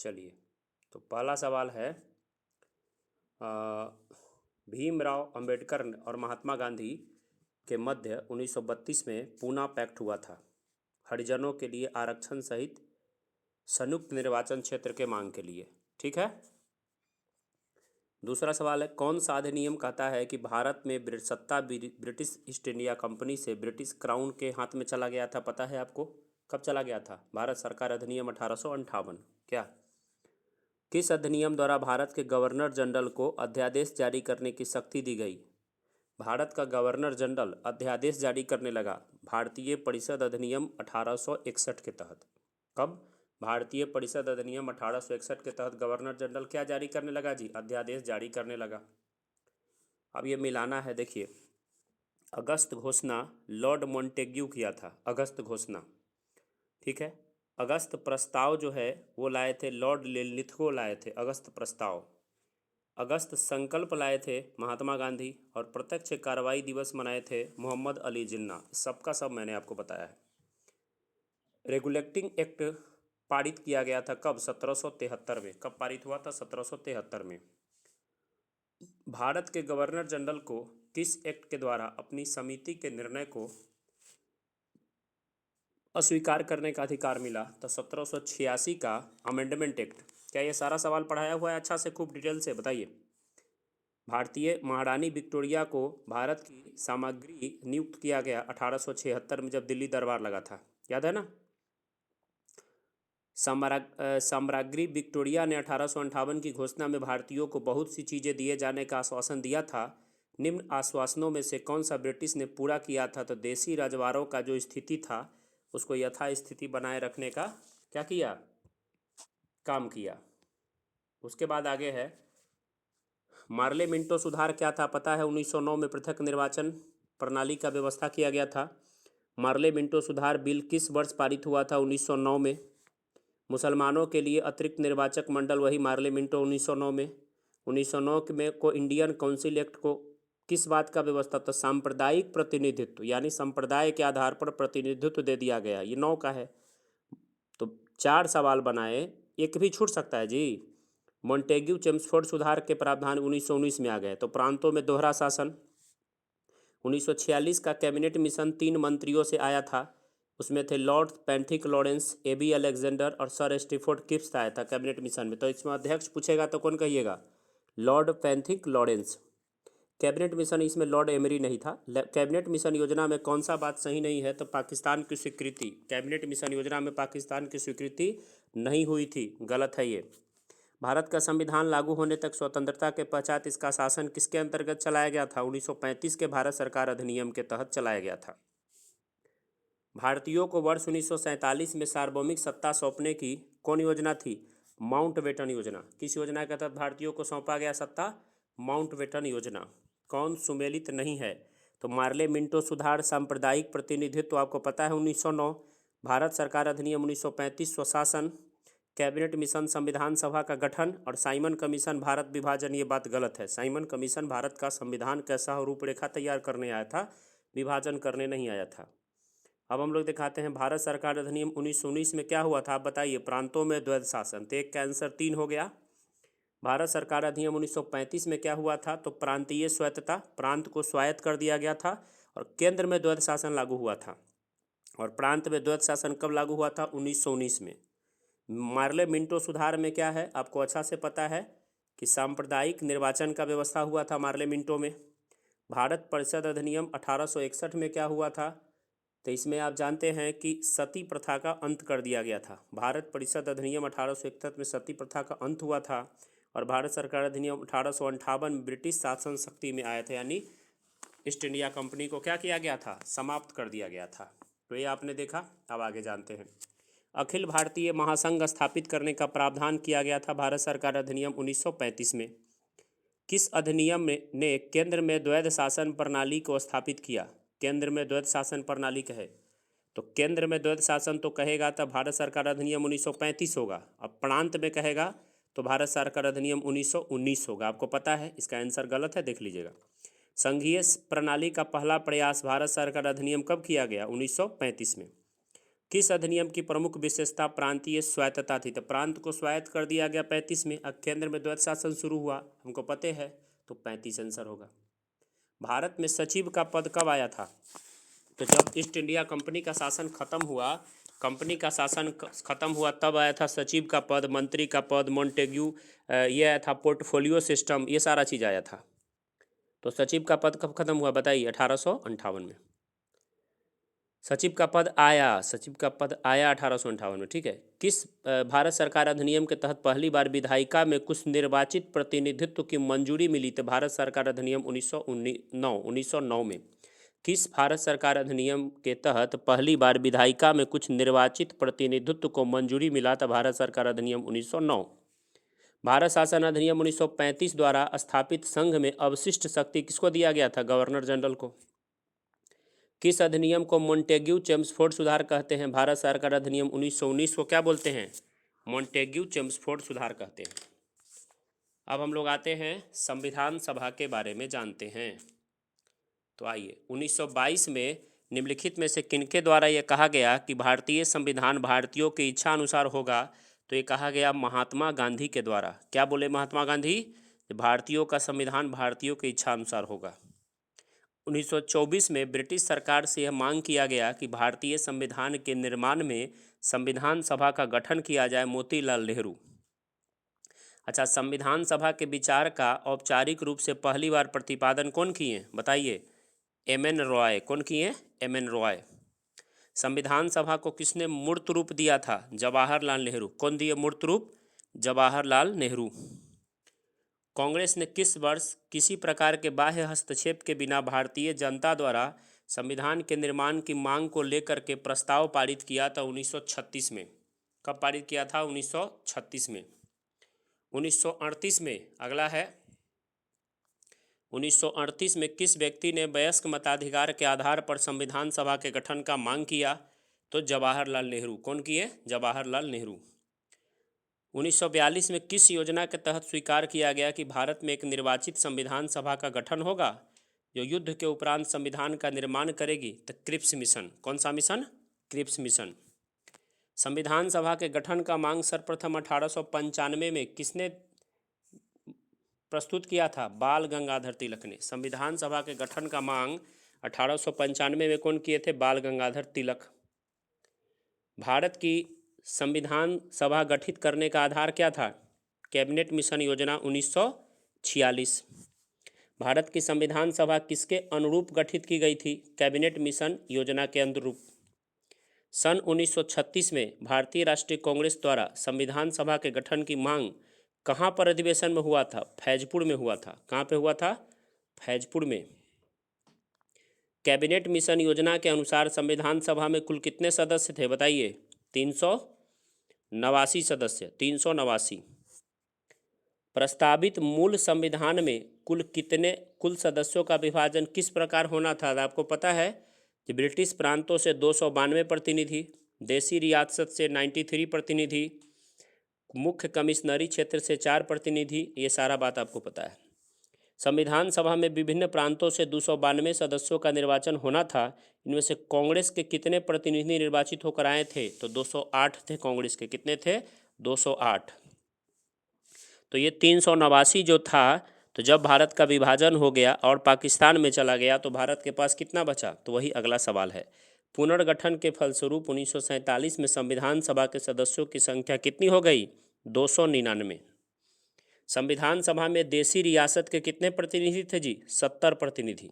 चलिए, तो पहला सवाल है, अ, भीमराव अंबेडकर और महात्मा गांधी के मध्य 1932 में पूना पैक्ट हुआ था, हरिजनों के लिए आरक्षण सहित संयुक्त निर्वाचन क्षेत्र के मांग के लिए। ठीक है। दूसरा सवाल है, कौन सा अधिनियम कहता है कि भारत में सत्ता ब्रिटिश ईस्ट इंडिया कंपनी से ब्रिटिश क्राउन के हाथ में चला गया था? पता है आपको कब चला गया था? भारत सरकार अधिनियम 1858। क्या? किस अधिनियम द्वारा भारत के गवर्नर जनरल को अध्यादेश जारी करने की शक्ति दी गई? भारत का गवर्नर जनरल अध्यादेश जारी करने लगा भारतीय परिषद अधिनियम 1861 के तहत। कब? भारतीय परिषद अधिनियम 1861 के तहत गवर्नर जनरल क्या जारी करने लगा जी? अध्यादेश जारी करने लगा। अब ये मिलाना है, देखिए, अगस्त घोषणा लॉर्ड मोंटेग्यू किया था, अगस्त घोषणा। ठीक है। अगस्त प्रस्ताव जो है वो लाए थे लॉर्ड लिथगो, लाए थे अगस्त प्रस्ताव। अगस्त संकल्प लाए थे महात्मा गांधी, और प्रत्यक्ष कार्रवाई दिवस मनाए थे मोहम्मद अली जिन्ना। सबका सब मैंने आपको बताया है। रेगुलेटिंग एक्ट पारित किया गया था कब? 1773 में। कब पारित हुआ था? 1773 में। भारत के गवर्नर जनरल को किस एक्ट के द्वारा अपनी समिति के निर्णय को अस्वीकार करने का अधिकार मिला? तो 1786 का अमेंडमेंट एक्ट। क्या ये सारा सवाल पढ़ाया हुआ है अच्छा से, खूब डिटेल से बताइए। भारतीय महारानी विक्टोरिया को भारत की सामग्री नियुक्त किया गया 1876 में, जब दिल्ली दरबार लगा था, याद है ना? साम्राज्ञी विक्टोरिया ने 1858 की घोषणा में भारतीयों को बहुत सी चीज़ें दिए जाने का आश्वासन दिया था। निम्न आश्वासनों में से कौन सा ब्रिटिश ने पूरा किया था? तो देसी रजवाड़ों का जो स्थिति था उसको यथास्थिति बनाए रखने का क्या किया? काम किया। उसके बाद आगे है, मार्ले मिंटो सुधार क्या था? पता है, 1909 में पृथक निर्वाचन प्रणाली का व्यवस्था किया गया था। मार्ले मिंटो सुधार बिल किस वर्ष पारित हुआ था? 1909 में। मुसलमानों के लिए अतिरिक्त निर्वाचक मंडल, वही मार्ले मिंटो 1909 में। 1909 में को इंडियन काउंसिल एक्ट को किस बात का व्यवस्था था? सांप्रदायिक प्रतिनिधित्व, यानी संप्रदाय के आधार पर प्रतिनिधित्व दे दिया गया। ये 9 का है। तो 4 सवाल बनाए, एक भी छूट सकता है जी। मॉन्टेग्यू चेम्सफोर्ड सुधार के प्रावधान 1919 में आ गए। तो प्रांतों में दोहरा शासन 1946 का कैबिनेट मिशन 3 मंत्रियों से आया था। उसमें थे lord Pethick Lawrence, A V Alexander और सर स्टीफोर्ड किप्स आया था कैबिनेट मिशन में। तो इसमें अध्यक्ष पूछेगा तो कौन कहिएगा? Lord Pethick Lawrence. Cabinet mission, इसमें लॉर्ड एमरी नहीं था। कैबिनेट मिशन योजना में कौन सा बात सही नहीं है? तो पाकिस्तान की स्वीकृति, कैबिनेट मिशन योजना में पाकिस्तान की स्वीकृति नहीं हुई थी, गलत है ये। भारत का संविधान लागू होने तक स्वतंत्रता के पश्चात इसका शासन किसके अंतर्गत चलाया गया था? 1935 के भारत सरकार अधिनियम के तहत चलाया गया था। भारतीयों को वर्ष 1947 में सार्वभौमिक सत्ता सौंपने की कौन योजना थी? माउंटबेटन योजना। किस योजना के तहत भारतीयों को सौंपा गया सत्ता? माउंटबेटन योजना। कौन सुमेलित नहीं है? तो मार्ले मिंटो सुधार, सांप्रदायिक प्रतिनिधित्व आपको पता है 1909, भारत सरकार अधिनियम 1935 स्वशासन, कैबिनेट मिशन संविधान सभा का गठन, और साइमन कमीशन भारत विभाजन। ये बात गलत है। साइमन कमीशन भारत का संविधान कैसा हो रूपरेखा तैयार करने आया था, विभाजन करने नहीं आया था। अब हम लोग दिखाते हैं भारत सरकार अधिनियम 1919 में क्या हुआ था, आप बताइए। प्रांतों में द्वैध शासन, तो एक का आंसर 3 हो गया। भारत सरकार अधिनियम 1935 में क्या हुआ था? तो प्रांतीय स्वायत्तता, प्रांत को स्वायत्त कर दिया गया था, और केंद्र में द्वैध शासन लागू हुआ था। और प्रांत में द्वैध शासन कब लागू हुआ था? 1919 में। मार्ले मिंटो सुधार में क्या है आपको अच्छा से पता है कि सांप्रदायिक निर्वाचन का व्यवस्था हुआ था मार्ले मिंटो में। भारत परिषद अधिनियम 1861 में क्या हुआ था? तो इसमें आप जानते हैं कि सती प्रथा का अंत कर दिया गया था। भारत परिषद अधिनियम 1861 में सती प्रथा का अंत हुआ था, और भारत सरकार अधिनियम 1858 में ब्रिटिश शासन शक्ति में आया था, यानी ईस्ट इंडिया कंपनी को क्या किया गया था? समाप्त कर दिया गया था। तो ये आपने देखा। अब आगे जानते हैं। अखिल भारतीय महासंघ स्थापित करने का प्रावधान किया गया था भारत सरकार अधिनियम 1935 में। किस अधिनियम ने केंद्र में द्वैध शासन प्रणाली को स्थापित किया? केंद्र में द्वैध शासन प्रणाली कहे तो केंद्र में द्वैध शासन तो कहेगा तो भारत सरकार अधिनियम 1935 होगा। अब प्रांत में कहेगा तो भारत सरकार अधिनियम 1919 होगा। आपको पता है, इसका आंसर गलत है, देख लीजिएगा। संघीय प्रणाली का पहला प्रयास भारत सरकार अधिनियम कब किया गया? 1935 में। किस अधिनियम की प्रमुख विशेषता प्रांतीय स्वायत्तता थी? तो प्रांत को स्वायत्त कर दिया गया 35 में। अब केंद्र में द्वैत शासन शुरू हुआ, हमको पता है, तो 35 आंसर होगा। भारत में सचिव का पद कब आया था? तो जब ईस्ट इंडिया कंपनी का शासन खत्म हुआ, तब आया था सचिव का पद, मंत्री का पद, मॉन्टेग्यू, ये आया था, पोर्टफोलियो सिस्टम, ये सारा चीज़ आया था। तो सचिव का पद कब खत्म हुआ बताइए? 1858 में सचिव का पद आया 1858 में। ठीक है। किस भारत सरकार अधिनियम के तहत पहली बार विधायिका में कुछ निर्वाचित प्रतिनिधित्व की मंजूरी मिली? तो भारत सरकार अधिनियम 1909 में। किस भारत सरकार अधिनियम के तहत पहली बार विधायिका में कुछ निर्वाचित प्रतिनिधित्व को मंजूरी मिला? था भारत सरकार अधिनियम 1909। भारत शासन अधिनियम 1935 द्वारा स्थापित संघ में अवशिष्ट शक्ति किसको दिया गया था? गवर्नर जनरल को। किस अधिनियम को मॉन्टेग्यू चेम्सफोर्ड सुधार कहते हैं? भारत सरकार अधिनियम 1919 को क्या बोलते हैं? मॉन्टेग्यू चेम्सफोर्ड सुधार कहते हैं। अब हम लोग आते हैं संविधान सभा के बारे में जानते हैं। तो आइए, 1922 में निम्नलिखित में से किनके द्वारा यह कहा गया कि भारतीय संविधान भारतीयों की इच्छा अनुसार होगा? तो ये कहा गया महात्मा गांधी के द्वारा। क्या बोले महात्मा गांधी? भारतीयों का संविधान भारतीयों की इच्छा अनुसार होगा। 1924 में ब्रिटिश सरकार से यह मांग किया गया कि भारतीय संविधान के निर्माण में संविधान सभा का गठन किया जाए। मोतीलाल नेहरू। अच्छा, संविधान सभा के विचार का औपचारिक रूप से पहली बार प्रतिपादन कौन किए बताइए? एम.एन. रॉय। कौन किए? एम.एन. रॉय। संविधान सभा को किसने मूर्त रूप दिया था? जवाहरलाल नेहरू। कौन दिए मूर्त रूप? जवाहरलाल नेहरू। कांग्रेस ने किस वर्ष किसी प्रकार के बाह्य हस्तक्षेप के बिना भारतीय जनता द्वारा संविधान के निर्माण की मांग को लेकर के प्रस्ताव पारित किया था? 1936 में। कब पारित किया था? 1936 में। 1938 में, अगला है, 1938 में किस व्यक्ति ने वयस्क मताधिकार के आधार पर संविधान सभा के गठन का मांग किया? तो जवाहरलाल नेहरू। कौन किए? जवाहरलाल नेहरू। 1942 में किस योजना के तहत स्वीकार किया गया कि भारत में एक निर्वाचित संविधान सभा का गठन होगा जो युद्ध के उपरांत संविधान का निर्माण करेगी? तो क्रिप्स मिशन। कौन सा मिशन? Cripps mission. संविधान सभा के गठन का मांग सर्वप्रथम 1895 में किसने प्रस्तुत किया था? बाल गंगाधर तिलक ने। संविधान सभा के गठन का मांग 1895 में कौन किए थे? बाल गंगाधर तिलक। भारत की संविधान सभा गठित करने का आधार क्या था? कैबिनेट मिशन योजना 1946। भारत की संविधान सभा किसके अनुरूप गठित की गई थी? कैबिनेट मिशन योजना के अनुरूप। सन 1936 में भारतीय राष्ट्रीय कांग्रेस द्वारा संविधान सभा के गठन की मांग कहाँ पर अधिवेशन में हुआ था? फैजपुर में हुआ था। कहाँ पे हुआ था? फैजपुर में। कैबिनेट मिशन योजना के अनुसार संविधान सभा में कुल कितने सदस्य थे बताइए? 389 सदस्य। 389। प्रस्तावित मूल संविधान में कुल सदस्यों का विभाजन किस प्रकार होना था? आपको पता है कि ब्रिटिश प्रांतों से 292 प्रतिनिधि, देसी रियासत से 93 प्रतिनिधि, मुख्य कमिश्नरी क्षेत्र से 4 प्रतिनिधि, ये सारा बात आपको पता है। संविधान सभा में विभिन्न प्रांतों से 292 सदस्यों का निर्वाचन होना था। इनमें से कांग्रेस के कितने प्रतिनिधि निर्वाचित होकर आए थे? तो 208 थे कांग्रेस के। कितने थे? 208। तो ये 389 जो था, तो जब भारत का विभाजन हो गया और पाकिस्तान में चला गया तो भारत के पास कितना बचा? तो वही अगला सवाल है। पुनर्गठन के फलस्वरूप 1947 में संविधान सभा के सदस्यों की संख्या कितनी हो गई? 299। संविधान सभा में देसी रियासत के कितने प्रतिनिधि थे जी? 70 प्रतिनिधि।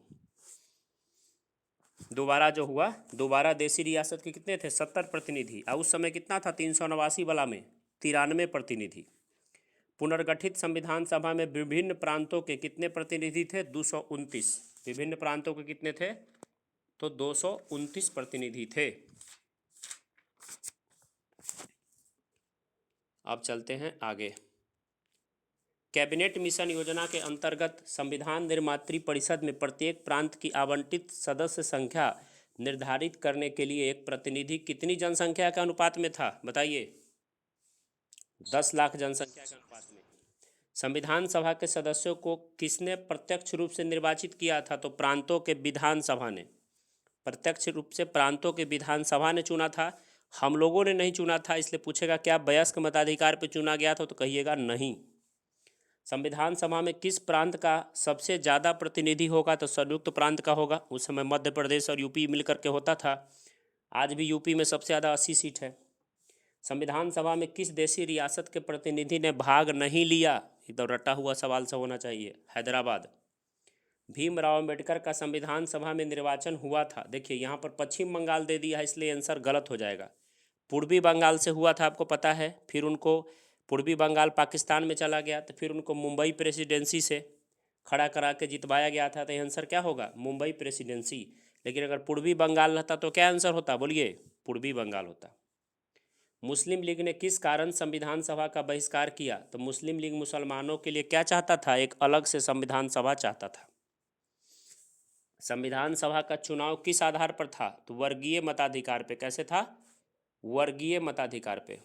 दोबारा देसी रियासत के कितने थे? 70 प्रतिनिधि। और उस समय कितना था? 389 वाला में 93 प्रतिनिधि। पुनर्गठित संविधान सभा में विभिन्न प्रांतों के कितने प्रतिनिधि थे? 229। विभिन्न प्रांतों के कितने थे? तो 229 प्रतिनिधि थे। अब चलते हैं आगे। कैबिनेट मिशन योजना के अंतर्गत संविधान निर्मात्री परिषद में प्रत्येक प्रांत की आवंटित सदस्य संख्या निर्धारित करने के लिए एक प्रतिनिधि कितनी जनसंख्या के अनुपात में था बताइए? 10 लाख जनसंख्या के अनुपात में। संविधान सभा के सदस्यों को किसने प्रत्यक्ष रूप से निर्वाचित किया था? तो प्रांतों के विधानसभा ने। प्रत्यक्ष रूप से प्रांतों के विधानसभा ने चुना था। हम लोगों ने नहीं चुना था, इसलिए पूछेगा क्या वयस्क मताधिकार पे चुना गया था, तो कहिएगा नहीं। संविधान सभा में किस प्रांत का सबसे ज़्यादा प्रतिनिधि होगा, तो संयुक्त प्रांत का होगा। उस समय मध्य प्रदेश और यूपी मिलकर के होता था, आज भी यूपी में सबसे ज़्यादा 80 सीट है। संविधान सभा में किस देशी रियासत के प्रतिनिधि ने भाग नहीं लिया, एकदम रटा हुआ सवाल सा होना चाहिए। हैदराबाद। भीमराव अंबेडकर का संविधान सभा में निर्वाचन हुआ था, देखिए यहाँ पर पश्चिम बंगाल दे दिया है, इसलिए आंसर गलत हो जाएगा। पूर्वी बंगाल से हुआ था, आपको पता है। फिर उनको पूर्वी बंगाल पाकिस्तान में चला गया, तो फिर उनको मुंबई प्रेसिडेंसी से खड़ा करा के जितवाया गया था, तो ये आंसर क्या होगा, मुंबई प्रेसिडेंसी। लेकिन अगर पूर्वी बंगाल रहता तो क्या आंसर होता, बोलिए, पूर्वी बंगाल होता। मुस्लिम लीग ने किस कारण संविधान सभा का बहिष्कार किया, तो मुस्लिम लीग मुसलमानों के लिए क्या चाहता था, एक अलग से संविधान सभा चाहता था। संविधान सभा का चुनाव किस आधार पर था, तो वर्गीय मताधिकार पे। कैसे था, वर्गीय मताधिकार पे।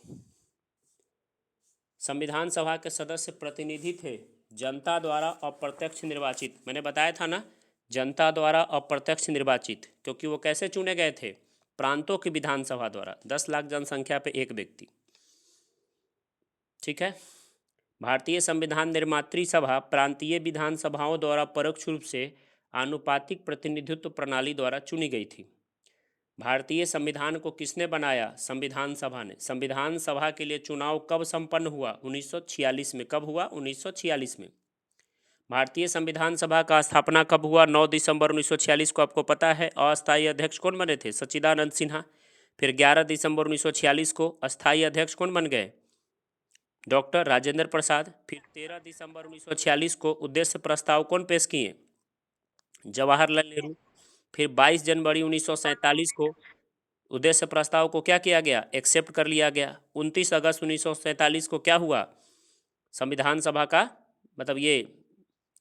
संविधान सभा के सदस्य प्रतिनिधि थे जनता द्वारा अप्रत्यक्ष निर्वाचित। मैंने बताया था ना, जनता द्वारा अप्रत्यक्ष निर्वाचित, क्योंकि वो कैसे चुने गए थे, प्रांतों की विधानसभा द्वारा, 10 लाख जनसंख्या पे एक व्यक्ति। ठीक है। भारतीय संविधान निर्मात्री सभा प्रांतीय विधानसभाओं द्वारा परोक्ष रूप से आनुपातिक प्रतिनिधित्व प्रणाली द्वारा चुनी गई थी। भारतीय संविधान को किसने बनाया, संविधान सभा ने। संविधान सभा के लिए चुनाव कब संपन्न हुआ, 1946 में। कब हुआ, 1946 में। भारतीय संविधान सभा का स्थापना कब हुआ, 9 दिसंबर 1946 को। आपको पता है अस्थायी अध्यक्ष कौन बने थे, सच्चिदानंद सिन्हा। फिर 11 दिसंबर 1946 को अस्थायी अध्यक्ष कौन बन गए, डॉक्टर राजेंद्र प्रसाद। फिर 13 दिसंबर 1946 को उद्देश्य प्रस्ताव कौन पेश किए, जवाहरलाल नेहरू। फिर 22 जनवरी 1947 को उद्देश्य प्रस्ताव को क्या किया गया, एक्सेप्ट कर लिया गया। 29 अगस्त 1947 को क्या हुआ, संविधान सभा का मतलब ये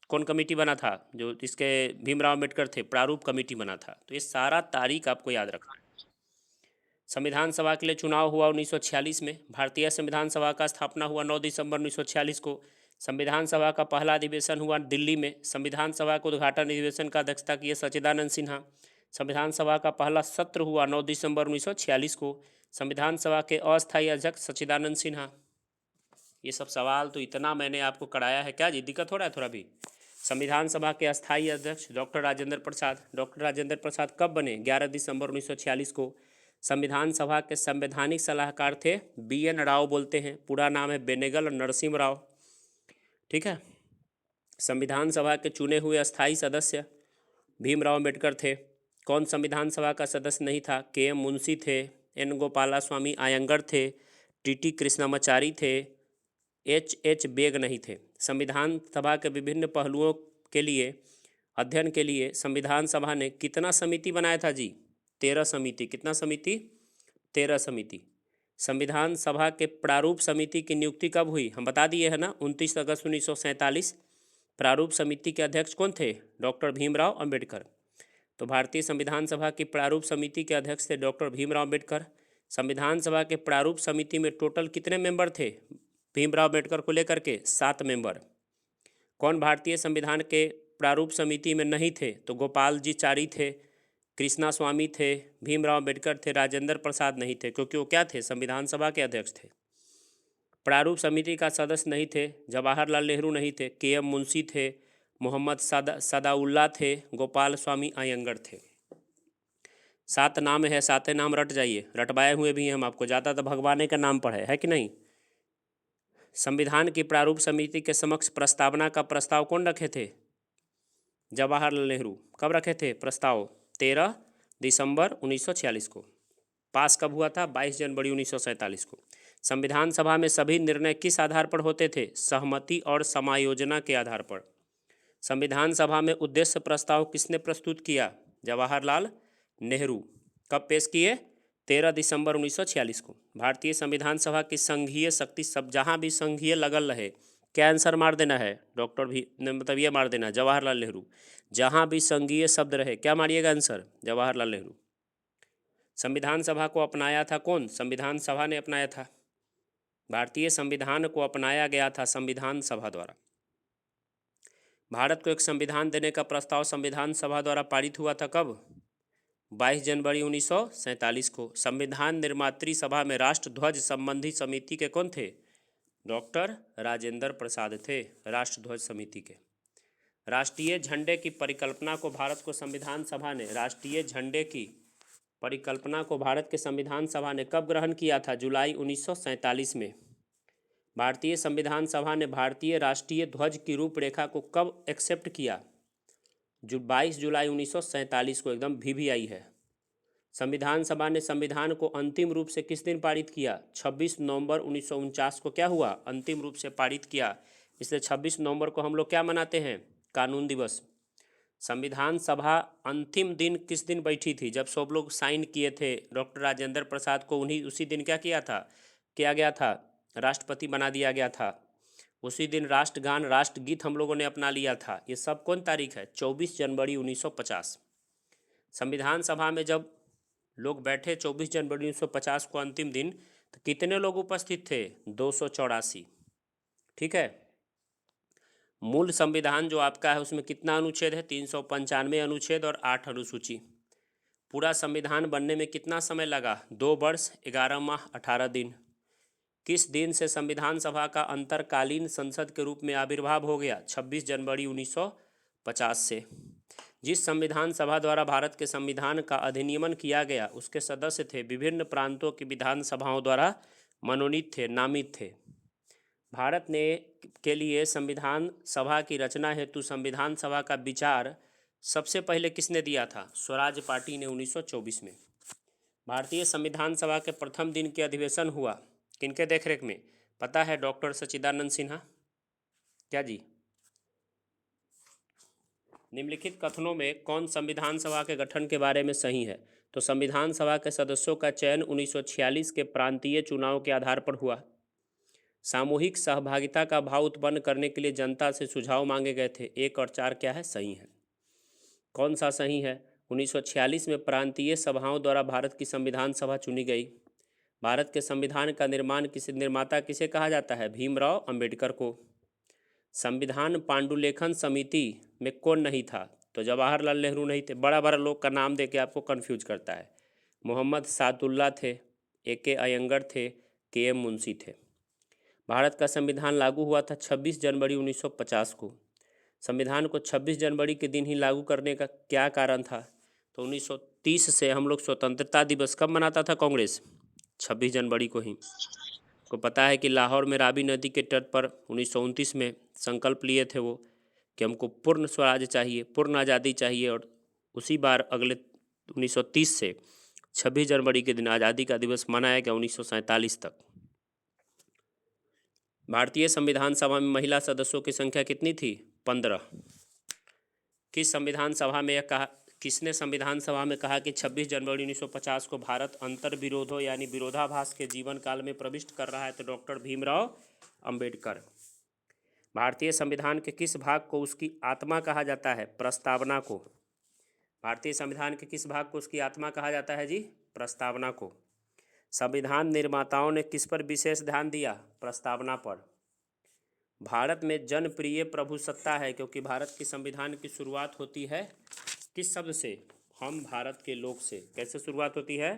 कौन कमेटी बना था, जो इसके भीमराव अम्बेडकर थे, प्रारूप कमेटी बना था। तो ये सारा तारीख आपको याद रखना है। संविधान सभा के लिए चुनाव हुआ 1946 में। भारतीय संविधान सभा का स्थापना हुआ 9 दिसंबर 1946 को। संविधान सभा का पहला अधिवेशन हुआ दिल्ली में। संविधान सभा को उद्घाटन अधिवेशन का अध्यक्षता किए सच्चिदानंद सिन्हा। संविधान सभा का पहला सत्र हुआ 9 दिसंबर 1946 को। संविधान सभा के अस्थायी अध्यक्ष सच्चिदानंद सिन्हा। ये सब सवाल तो इतना मैंने आपको कराया है, क्या जी दिक्कत हो रहा है थोड़ा भी। संविधान सभा के अस्थायी अध्यक्ष डॉक्टर राजेंद्र प्रसाद। डॉक्टर राजेंद्र प्रसाद कब बने, 11 दिसंबर 1946 को। संविधान सभा के संवैधानिक सलाहकार थे BN राव, बोलते हैं, पूरा नाम है बेनेगल नरसिम्हा राव। ठीक है। संविधान सभा के चुने हुए अस्थायी सदस्य भीमराव अम्बेडकर थे। कौन संविधान सभा का सदस्य नहीं था, KM मुंशी थे, N गोपालास्वामी आयंगर थे, TT कृष्णामाचारी थे, H बेग नहीं थे। संविधान सभा के विभिन्न पहलुओं के लिए अध्ययन के लिए संविधान सभा ने कितना समिति बनाया था जी, 13 समिति। कितना समिति, 13 समिति। संविधान सभा के प्रारूप समिति की नियुक्ति कब हुई, हम बता दिए है ना, 29 अगस्त 1947। प्रारूप समिति के अध्यक्ष कौन थे, डॉक्टर भीमराव अंबेडकर। तो भारतीय संविधान सभा की प्रारूप समिति के अध्यक्ष थे डॉक्टर भीमराव अंबेडकर। संविधान सभा के प्रारूप समिति में टोटल कितने मेंबर थे, भीमराव अंबेडकर को लेकर के 7 मेंबर। कौन भारतीय संविधान के प्रारूप समिति में नहीं थे, तो गोपाल जी चारी थे, कृष्णा स्वामी थे, भीमराव अंबेडकर थे, राजेंद्र प्रसाद नहीं थे, क्योंकि वो क्या थे, संविधान सभा के अध्यक्ष थे। प्रारूप समिति का सदस्य नहीं थे, जवाहरलाल नेहरू नहीं थे, KM मुंशी थे, मोहम्मद सदाउल्ला थे, गोपाल स्वामी अयंगर थे। 7 नाम है, 7 नाम रट जाइए, रटवाए हुए भी हैं हम आपको, ज़्यादा तो भगवाने का नाम पढ़े है कि नहीं। संविधान की प्रारूप समिति के समक्ष प्रस्तावना का प्रस्ताव कौन रखे थे, जवाहरलाल नेहरू। कब रखे थे प्रस्ताव, 13 दिसंबर 1946 को। पास कब हुआ था, 22 जनवरी 1947 को। संविधान सभा में सभी निर्णय किस आधार पर होते थे, सहमति और समायोजना के आधार पर। संविधान सभा में उद्देश्य प्रस्ताव किसने प्रस्तुत किया, जवाहरलाल नेहरू। कब पेश किए, 13 दिसंबर 1946 को। भारतीय संविधान सभा की संघीय शक्ति, सब जहाँ भी संघीय लगल रहे, क्या आंसर मार देना है, डॉक्टर भी मतलब ये मार देना जवाहरलाल नेहरू। जहाँ भी संघीय शब्द रहे क्या मारिएगा आंसर, जवाहरलाल नेहरू। संविधान सभा को अपनाया था कौन, संविधान सभा ने अपनाया था। भारतीय संविधान को अपनाया गया था संविधान सभा द्वारा। भारत को एक संविधान देने का प्रस्ताव संविधान सभा द्वारा पारित हुआ था कब, 22 जनवरी 1947 को। संविधान निर्मात्री सभा में राष्ट्र ध्वज संबंधी समिति के कौन थे? डॉक्टर राजेंद्र प्रसाद थे राष्ट्र ध्वज समिति के। राष्ट्रीय झंडे की परिकल्पना को भारत को संविधान सभा ने राष्ट्रीय झंडे की परिकल्पना को भारत के संविधान सभा ने कब ग्रहण किया था? जुलाई 1947 में। भारतीय संविधान सभा ने भारतीय राष्ट्रीय ध्वज की रूपरेखा को कब एक्सेप्ट किया? 22 जुलाई 1947 को, एकदम VVI है। संविधान सभा ने संविधान को अंतिम रूप से किस दिन पारित किया? 26 नवंबर 1949 को क्या हुआ? अंतिम रूप से पारित किया। इसलिए 26 नवंबर को हम लोग क्या मनाते हैं? कानून दिवस। संविधान सभा अंतिम दिन किस दिन बैठी थी? जब सब लोग साइन किए थे डॉक्टर राजेंद्र प्रसाद को, उसी दिन क्या किया गया था? राष्ट्रपति बना दिया गया था। उसी दिन राष्ट्रगान राष्ट्रगीत हम लोगों ने अपना लिया था। ये सब कौन तारीख है? 24 जनवरी 1950। संविधान सभा में जब लोग बैठे 24 जनवरी 1950 को अंतिम दिन, तो कितने लोग उपस्थित थे? 284। ठीक है। मूल संविधान जो आपका है उसमें कितना अनुच्छेद है? 395 अनुच्छेद और 8 अनुसूची। पूरा संविधान बनने में कितना समय लगा? 2 वर्ष 11 माह 18 दिन। किस दिन से संविधान सभा का अंतरकालीन संसद के रूप में आविर्भाव हो गया? 26 जनवरी 1950 से। जिस संविधान सभा द्वारा भारत के संविधान का अधिनियमन किया गया उसके सदस्य थे विभिन्न प्रांतों की विधानसभाओं द्वारा मनोनीत थे, नामित थे। भारत ने के लिए संविधान सभा की रचना हेतु संविधान सभा का विचार सबसे पहले किसने दिया था? स्वराज पार्टी ने 1924 में। भारतीय संविधान सभा के प्रथम दिन के अधिवेशन हुआ किनके देखरेख में? पता है, डॉक्टर सच्चिदानंद सिन्हा। क्या जी? निम्नलिखित कथनों में कौन संविधान सभा के गठन के बारे में सही है? तो संविधान सभा के सदस्यों का चयन 1946 के प्रांतीय चुनाव के आधार पर हुआ। सामूहिक सहभागिता का भाव उत्पन्न करने के लिए जनता से सुझाव मांगे गए थे। 1 और 4 क्या है? सही है। कौन सा सही है? 1946 में प्रांतीय सभाओं द्वारा भारत की संविधान सभा चुनी गई। भारत के संविधान का निर्माता किसे कहा जाता है? भीमराव अंबेडकर को। संविधान पांडुलेखन समिति में कौन नहीं था? तो जवाहरलाल नेहरू नहीं थे। बड़ा बड़ा लोग का नाम दे के आपको कन्फ्यूज करता है। मोहम्मद सादुल्ला थे, AK अयंगर थे, KM मुंशी थे। भारत का संविधान लागू हुआ था 26 जनवरी 1950 को। संविधान को 26 जनवरी के दिन ही लागू करने का क्या कारण था? तो 1930 से हम लोग स्वतंत्रता दिवस कब मनाता था कांग्रेस? 26 जनवरी को ही। को पता है कि लाहौर में रावी नदी के तट पर 1929 में संकल्प लिए थे वो कि हमको पूर्ण स्वराज चाहिए, पूर्ण आज़ादी चाहिए। और उसी बार अगले 1930 से 26 जनवरी के दिन आज़ादी का दिवस मनाया गया 1947 तक। भारतीय संविधान सभा में महिला सदस्यों की संख्या कितनी थी? 15। किसने संविधान सभा में कहा कि 26 जनवरी 1950 को भारत अंतर्विरोधों यानी विरोधाभास के जीवन काल में प्रविष्ट कर रहा है? तो डॉक्टर भीमराव अंबेडकर। भारतीय संविधान के किस भाग को उसकी आत्मा कहा जाता है? प्रस्तावना को। भारतीय संविधान के किस भाग को उसकी आत्मा कहा जाता है जी? प्रस्तावना को। संविधान निर्माताओं ने किस पर विशेष ध्यान दिया? प्रस्तावना पर। भारत में जनप्रिय प्रभुसत्ता है क्योंकि भारत की संविधान की शुरुआत होती है किस शब्द से? हम भारत के लोग से। कैसे शुरुआत होती है?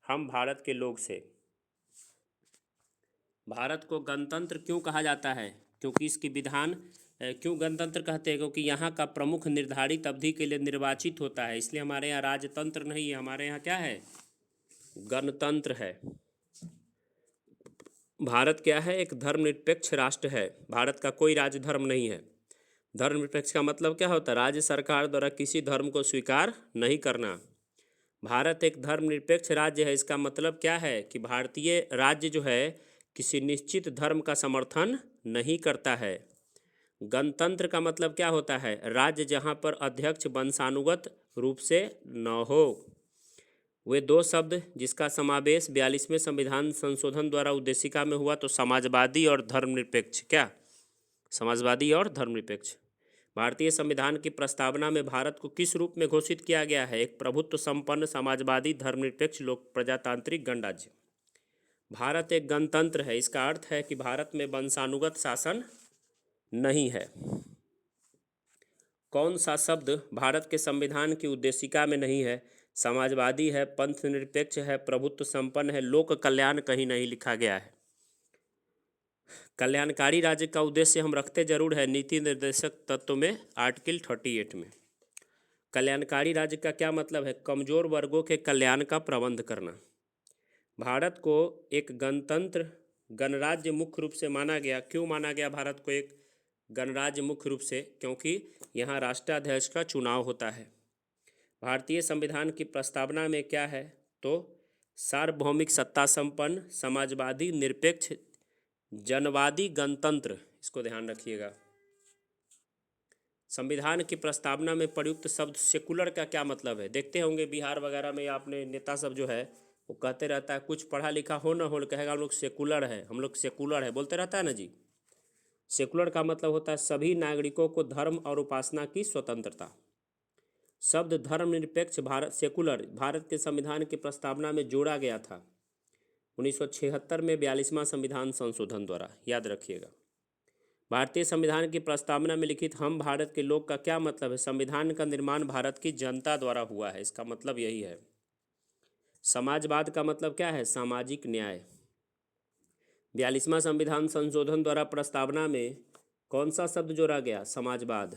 हम भारत के लोग से। भारत को गणतंत्र क्यों कहा जाता है? क्योंकि इसकी विधान क्यों गणतंत्र कहते हैं? क्योंकि यहाँ का प्रमुख निर्धारित अवधि के लिए निर्वाचित होता है, इसलिए हमारे यहाँ राजतंत्र नहीं है, हमारे यहाँ क्या है? गणतंत्र है। भारत क्या है? एक धर्मनिरपेक्ष राष्ट्र है। भारत का कोई राज्य धर्म नहीं है। धर्मनिरपेक्ष का मतलब क्या होता है? राज्य सरकार द्वारा किसी धर्म को स्वीकार नहीं करना। भारत एक धर्मनिरपेक्ष राज्य है। इसका मतलब क्या है कि भारतीय राज्य जो है किसी निश्चित धर्म का समर्थन नहीं करता है। गणतंत्र का मतलब क्या होता है? राज्य जहाँ पर अध्यक्ष वंशानुगत रूप से न हो। वे दो शब्द जिसका समावेश 42वें संविधान संशोधन द्वारा उद्देशिका में हुआ, तो समाजवादी और धर्मनिरपेक्ष। क्या? समाजवादी और धर्मनिरपेक्ष। भारतीय संविधान की प्रस्तावना में भारत को किस रूप में घोषित किया गया है? एक प्रभुत्व संपन्न समाजवादी धर्मनिरपेक्ष लोक प्रजातांत्रिक गणराज्य। भारत एक गणतंत्र है, इसका अर्थ है कि भारत में वंशानुगत शासन नहीं है। कौन सा शब्द भारत के संविधान की उद्देशिका में नहीं है? समाजवादी है, पंथ निरपेक्ष है, प्रभुत्व संपन्न है, लोक कल्याण कहीं नहीं लिखा गया है। कल्याणकारी राज्य का उद्देश्य हम रखते जरूर है नीति निर्देशक तत्व में आर्टिकल 38 में। कल्याणकारी राज्य का क्या मतलब है? कमजोर वर्गों के कल्याण का प्रबंध करना। भारत को एक गणतंत्र गणराज्य मुख्य रूप से माना गया। क्यों माना गया भारत को एक गणराज्य मुख्य रूप से? क्योंकि यहाँ राष्ट्राध्यक्ष का चुनाव होता है। भारतीय संविधान की प्रस्तावना में क्या है? तो सार्वभौमिक सत्ता संपन्न, समाजवादी, निरपेक्ष, जनवादी, गणतंत्र। इसको ध्यान रखिएगा। संविधान की प्रस्तावना में प्रयुक्त शब्द सेकुलर का क्या मतलब है? देखते होंगे बिहार वगैरह में आपने नेता सब जो है वो कहते रहता है, कुछ पढ़ा लिखा हो ना हो, कहेगा हम लोग सेकुलर है, हम लोग सेकुलर है, बोलते रहता है ना जी। सेकुलर का मतलब होता है सभी नागरिकों को धर्म और उपासना की स्वतंत्रता। शब्द धर्मनिरपेक्ष भारत सेकुलर भारत के संविधान की प्रस्तावना में जोड़ा गया था 1976 में 42वां संविधान संशोधन द्वारा। याद रखिएगा। भारतीय संविधान की प्रस्तावना में लिखित हम भारत के लोग का क्या मतलब है? संविधान का निर्माण भारत की जनता द्वारा हुआ है, इसका मतलब यही है। समाजवाद का मतलब क्या है? सामाजिक न्याय। 42वां संविधान संशोधन द्वारा प्रस्तावना में कौन सा शब्द जोड़ा गया? समाजवाद।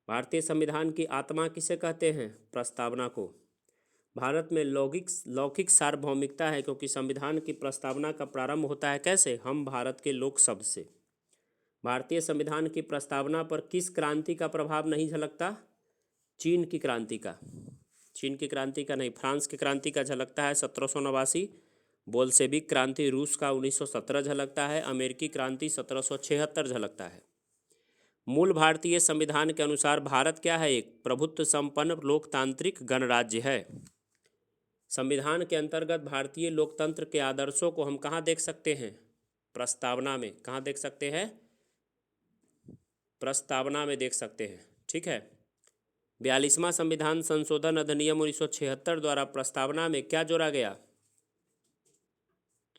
भारतीय संविधान की आत्मा किसे कहते हैं? प्रस्तावना को। भारत में लौकिक सार्वभौमिकता है क्योंकि संविधान की प्रस्तावना का प्रारंभ होता है कैसे? हम भारत के लोक शब्द से। भारतीय संविधान की प्रस्तावना पर किस क्रांति का प्रभाव नहीं झलकता? चीन की क्रांति का। चीन की क्रांति का नहीं, फ्रांस की क्रांति का झलकता है 1789। बोल्शेविक क्रांति रूस का 1917 झलकता है। अमेरिकी क्रांति 1776 झलकता है। मूल भारतीय संविधान के अनुसार भारत क्या है? एक प्रभुत्व संपन्न लोकतांत्रिक गणराज्य है। संविधान के अंतर्गत भारतीय लोकतंत्र के आदर्शों को हम कहाँ देख सकते हैं? प्रस्तावना में। कहाँ देख सकते हैं? प्रस्तावना में देख सकते हैं। ठीक है। 42वां संविधान संशोधन अधिनियम 1976 द्वारा प्रस्तावना में क्या जोड़ा गया?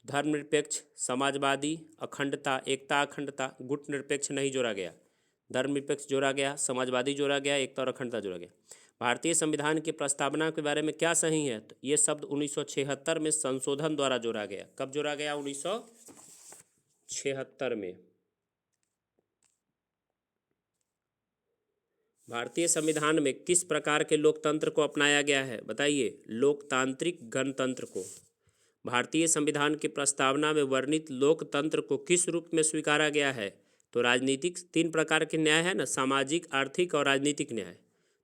धर्मनिरपेक्ष, समाजवादी, अखंडता, एकता अखंडता। गुट निरपेक्ष नहीं जोड़ा गया, धर्मनिरपेक्ष जोड़ा गया, समाजवादी जोड़ा गया, एकता और अखंडता जोड़ा गया। भारतीय संविधान की प्रस्तावना के बारे में क्या सही है? तो ये शब्द 1976 में संशोधन द्वारा जोड़ा गया। कब जोड़ा गया? 1976 में। भारतीय संविधान में किस प्रकार के लोकतंत्र को अपनाया गया है? बताइए। लोकतांत्रिक गणतंत्र को। भारतीय संविधान की प्रस्तावना में वर्णित लोकतंत्र को किस रूप में स्वीकारा गया है? तो राजनीतिक 3 प्रकार के न्याय है ना, सामाजिक, आर्थिक और राजनीतिक न्याय।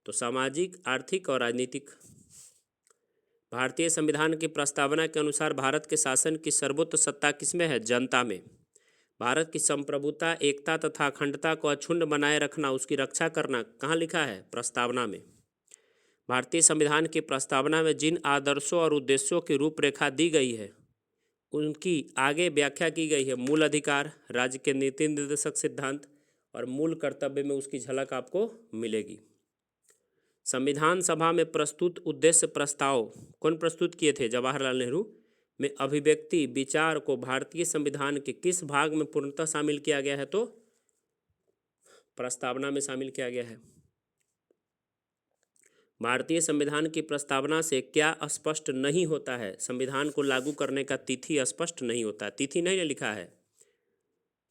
तो सामाजिक, आर्थिक और राजनीतिक। भारतीय संविधान की प्रस्तावना के अनुसार भारत के शासन की सर्वोच्च सत्ता किसमें है? जनता में। भारत की संप्रभुता, एकता तथा अखंडता को अक्षुण्ण बनाए रखना, उसकी रक्षा करना कहाँ लिखा है? प्रस्तावना में। भारतीय संविधान की प्रस्तावना में जिन आदर्शों और उद्देश्यों की रूपरेखा दी गई है उनकी आगे व्याख्या की गई है। मूल अधिकार, राज्य के नीति निर्देशक सिद्धांत और मूल कर्तव्य में उसकी झलक आपको मिलेगी। संविधान सभा में प्रस्तुत उद्देश्य प्रस्ताव कौन प्रस्तुत किए थे? जवाहरलाल नेहरू। में अभिव्यक्ति विचार को भारतीय संविधान के किस भाग में पूर्णतः शामिल किया गया है? तो प्रस्तावना में शामिल किया गया है। भारतीय संविधान की प्रस्तावना से क्या स्पष्ट नहीं होता है? संविधान को लागू करने का तिथि स्पष्ट नहीं होता। तिथि नहीं लिखा है।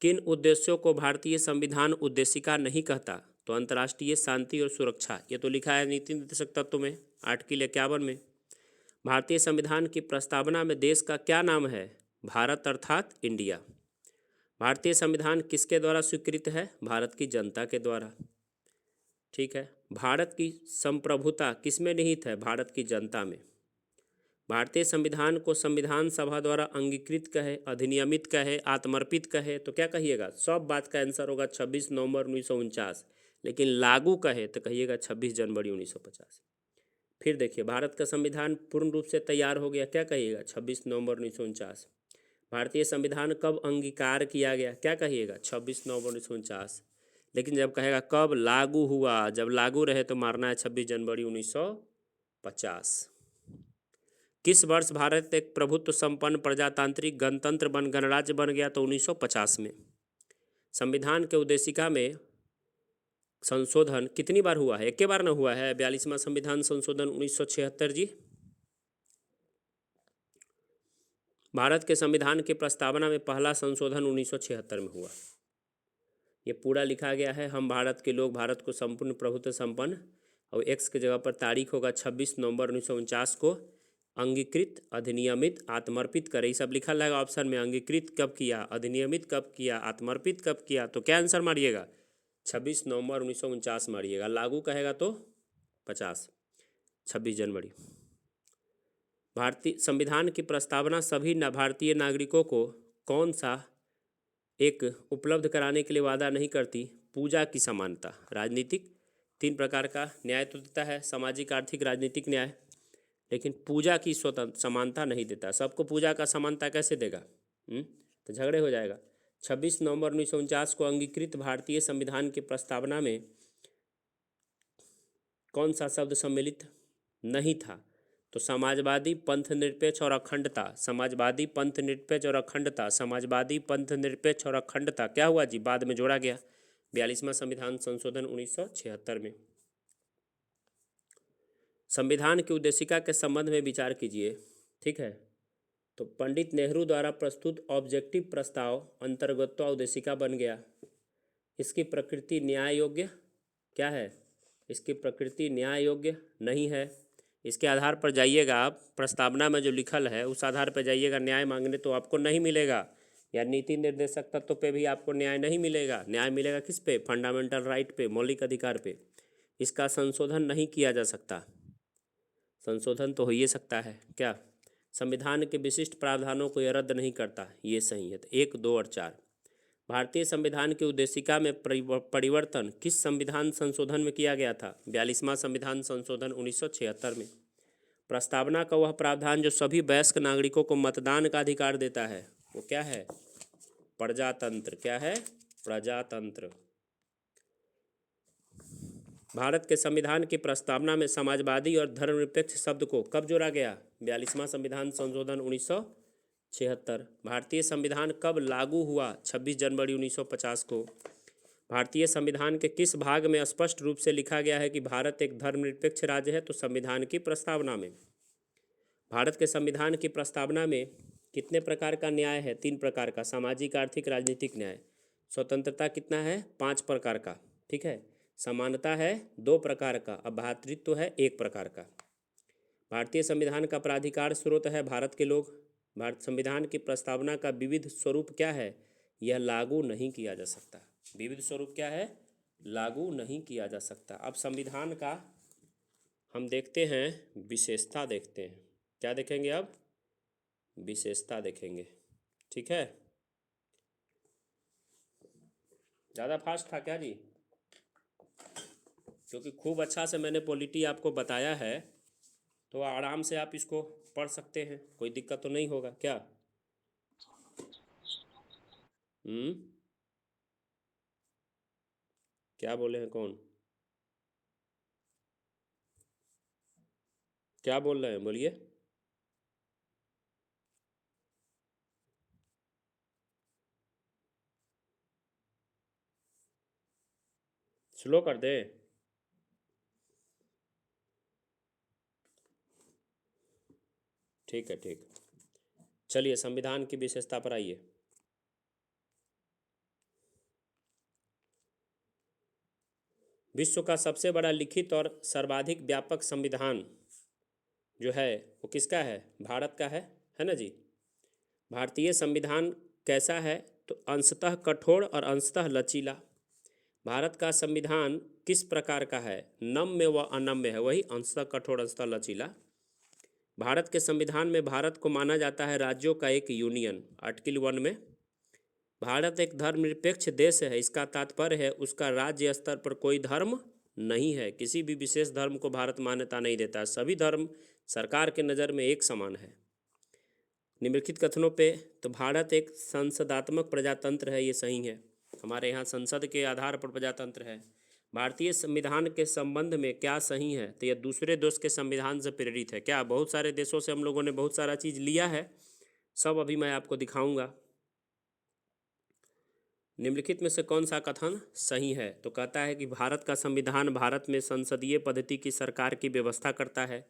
किन उद्देश्यों को भारतीय संविधान उद्देशिका नहीं कहता? तो अंतर्राष्ट्रीय शांति और सुरक्षा, ये तो लिखा है नीति निर्देशक तत्व में आर्टिकल 51 में। भारतीय संविधान की प्रस्तावना में देश का क्या नाम है? भारत अर्थात इंडिया। भारतीय संविधान किसके द्वारा स्वीकृत है? भारत की जनता के द्वारा। ठीक है। भारत की संप्रभुता किसमें निहित है? भारत की जनता में। भारतीय संविधान को संविधान सभा द्वारा अंगीकृत कहे, अधिनियमित कहे, आत्मर्पित कहे तो क्या कहिएगा? सब बात का आंसर होगा 26 नवंबर 1949। लेकिन लागू कहे तो कहिएगा 26 जनवरी 1950। फिर देखिए, भारत का संविधान पूर्ण रूप से तैयार हो गया, क्या कहिएगा? 26 नवंबर 1949। भारतीय संविधान कब अंगीकार किया गया? क्या कहिएगा? 26 नवंबर 1949। लेकिन जब कहेगा कब लागू हुआ, जब लागू रहे तो मारना है 26 जनवरी 1950। किस वर्ष भारत एक प्रभुत्व संपन्न प्रजातांत्रिक गणतंत्र गणराज्य बन गया? तो 1950 में। संविधान के उद्देशिका में संशोधन कितनी बार हुआ है? एक के बार ना हुआ है 42वां संविधान संशोधन 1976 जी। भारत के संविधान की प्रस्तावना में पहला संशोधन 1976 में हुआ। ये पूरा लिखा गया है, हम भारत के लोग भारत को संपूर्ण प्रभुत्व संपन्न, और एक्स की जगह पर तारीख होगा 26 नवंबर 1949 को अंगीकृत, अधिनियमित, आत्मर्पित करे, ये सब लिखा रहेगा ऑप्शन में। अंगीकृत कब किया, अधिनियमित कब किया, आत्मर्पित कब किया, तो क्या आंसर मारिएगा? 26 नवंबर 1949 मारिएगा। लागू कहेगा तो 50, 26 जनवरी। भारतीय संविधान की प्रस्तावना सभी भारतीय नागरिकों को कौन सा एक उपलब्ध कराने के लिए वादा नहीं करती? पूजा की समानता। राजनीतिक 3 प्रकार का न्याय तो देता है, सामाजिक, आर्थिक, राजनीतिक न्याय, लेकिन पूजा की स्वतंत्र समानता नहीं देता। सबको पूजा का समानता कैसे देगा? तो झगड़े हो जाएगा। 26 नवंबर 1949 को अंगीकृत भारतीय संविधान की प्रस्तावना में कौन सा शब्द सम्मिलित नहीं था? तो समाजवादी, पंथ निरपेक्ष और अखंडता। समाजवादी, पंथ निरपेक्ष और अखंडता। समाजवादी, पंथ निरपेक्ष और अखंडता क्या हुआ जी? बाद में जोड़ा गया 42वां संविधान संशोधन 1976 में। संविधान की उद्देशिका के संबंध में विचार कीजिए। ठीक है, तो पंडित नेहरू द्वारा प्रस्तुत ऑब्जेक्टिव प्रस्ताव अंतर्गत उद्देशिका बन गया। इसकी प्रकृति न्याय योग्य क्या है? इसकी प्रकृति न्याय योग्य नहीं है। इसके आधार पर जाइएगा आप, प्रस्तावना में जो लिखल है उस आधार पर जाइएगा न्याय मांगने, तो आपको नहीं मिलेगा। या नीति निर्देशक तत्व पे भी आपको न्याय नहीं मिलेगा। न्याय मिलेगा किस पे? फंडामेंटल राइट पे, मौलिक अधिकार पे। इसका संशोधन नहीं किया जा सकता। संशोधन तो हो ही सकता है क्या? संविधान के विशिष्ट प्रावधानों को यह रद्द नहीं करता, ये सही है। तो 1, 2 और 4। भारतीय संविधान की उद्देशिका में परिवर्तन किस संविधान संशोधन में किया गया था? 42वां संविधान संशोधन 1976 में। प्रस्तावना का वह प्रावधान जो सभी वयस्क नागरिकों को मतदान का अधिकार देता है वो क्या है? प्रजातंत्र। क्या है? प्रजातंत्र। भारत के संविधान की प्रस्तावना में समाजवादी और धर्मनिरपेक्ष शब्द को कब जोड़ा गया? 42वां संविधान संशोधन 1976। भारतीय संविधान कब लागू हुआ? 26 जनवरी 1950 को। भारतीय संविधान के किस भाग में स्पष्ट रूप से लिखा गया है कि भारत एक धर्मनिरपेक्ष राज्य है? तो संविधान की प्रस्तावना में। भारत के संविधान की प्रस्तावना में कितने प्रकार का न्याय है? 3 प्रकार का, सामाजिक, आर्थिक, राजनीतिक न्याय। स्वतंत्रता कितना है? 5 प्रकार का। ठीक है, समानता है 2 प्रकार का, अब भ्रातृत्व है 1 प्रकार का। भारतीय संविधान का प्राधिकार स्रोत है भारत के लोग। भारत संविधान की प्रस्तावना का विविध स्वरूप क्या है? यह लागू नहीं किया जा सकता। विविध स्वरूप क्या है? लागू नहीं किया जा सकता। अब संविधान का हम देखते हैं विशेषता, देखते हैं क्या देखेंगे अब? विशेषता देखेंगे। ठीक है, ज़्यादा फास्ट था क्या जी? क्योंकि खूब अच्छा से मैंने पॉलिटी आपको बताया है, तो आराम से आप इसको पढ़ सकते हैं, कोई दिक्कत तो नहीं होगा क्या? क्या बोले हैं? कौन क्या बोल रहे हैं? बोलिए। स्लो कर दे? ठीक है, ठीक। चलिए संविधान की विशेषता पर आइए। विश्व का सबसे बड़ा लिखित और सर्वाधिक व्यापक संविधान जो है वो किसका है? भारत का है ना जी। भारतीय संविधान कैसा है? तो अंशतः कठोर और अंशतः लचीला। भारत का संविधान किस प्रकार का है? नम्य व अनम्य है, वही अंशतः कठोर अंशतः लचीला। भारत के संविधान में भारत को माना जाता है राज्यों का एक यूनियन। आर्टिकल 1 में भारत एक धर्मनिरपेक्ष देश है, इसका तात्पर्य है उसका राज्य स्तर पर कोई धर्म नहीं है। किसी भी विशेष धर्म को भारत मान्यता नहीं देता, सभी धर्म सरकार के नज़र में एक समान है। निम्नलिखित कथनों पे तो भारत एक संसदात्मक प्रजातंत्र है, ये सही है। हमारे यहाँ संसद के आधार पर प्रजातंत्र है। भारतीय संविधान के संबंध में क्या सही है? तो यह दूसरे देश के संविधान से प्रेरित है। क्या? बहुत सारे देशों से हम लोगों ने बहुत सारा चीज़ लिया है, सब अभी मैं आपको दिखाऊंगा। निम्नलिखित में से कौन सा कथन सही है? तो कहता है कि भारत का संविधान भारत में संसदीय पद्धति की सरकार की व्यवस्था करता है।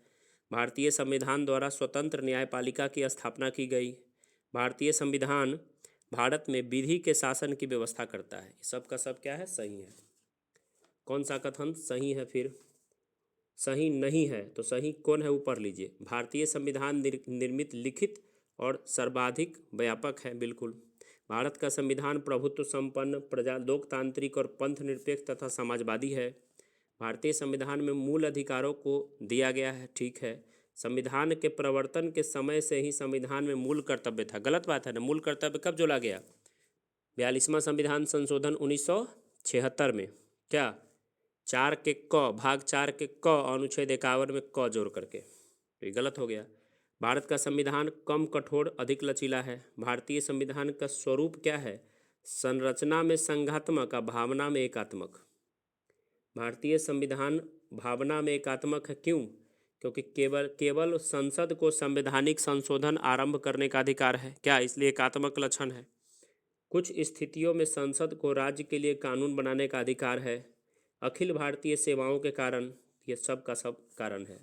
भारतीय संविधान द्वारा स्वतंत्र न्यायपालिका की स्थापना की गई। भारतीय संविधान भारत में विधि के शासन की व्यवस्था करता है। सब का सब क्या है? सही है। कौन सा कथन सही है? फिर सही नहीं है तो सही कौन है? ऊपर लीजिए। भारतीय संविधान निर्मित, लिखित और सर्वाधिक व्यापक है। बिल्कुल। भारत का संविधान प्रभुत्व संपन्न, प्रजा लोकतांत्रिक और पंथ निरपेक्ष तथा समाजवादी है। भारतीय संविधान में मूल अधिकारों को दिया गया है। ठीक है। संविधान के प्रवर्तन के समय से ही संविधान में मूल कर्तव्य था। गलत बात है ना। मूल कर्तव्य कब जोड़ा गया? 42वां संविधान संशोधन 1976 में। क्या? 4 के क, भाग 4 के क, अनुच्छेद 51 में क जोड़ करके। तो ये गलत हो गया। भारत का संविधान कम कठोर, अधिक लचीला है। भारतीय संविधान का स्वरूप क्या है? संरचना में संघात्मक, भावना में एकात्मक। भारतीय संविधान भावना में एकात्मक है। क्यों? क्योंकि केवल संसद को संवैधानिक संशोधन आरंभ करने का अधिकार है। क्या? इसलिए एकात्मक लक्षण है। कुछ स्थितियों में संसद को राज्य के लिए कानून बनाने का अधिकार है। अखिल भारतीय सेवाओं के कारण, ये सब का सब कारण है।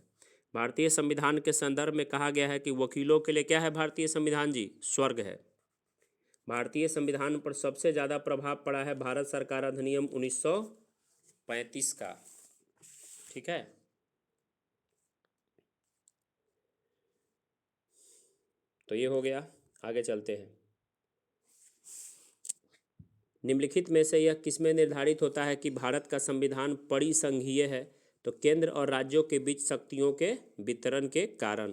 भारतीय संविधान के संदर्भ में कहा गया है कि वकीलों के लिए क्या है? भारतीय संविधान जी स्वर्ग है। भारतीय संविधान पर सबसे ज़्यादा प्रभाव पड़ा है भारत सरकार अधिनियम 1935 का। ठीक है। तो ये हो गया। आगे चलते हैं। निम्नलिखित में से यह किसमें निर्धारित होता है कि भारत का संविधान परिसंघीय है? तो केंद्र और राज्यों के बीच शक्तियों के वितरण के कारण।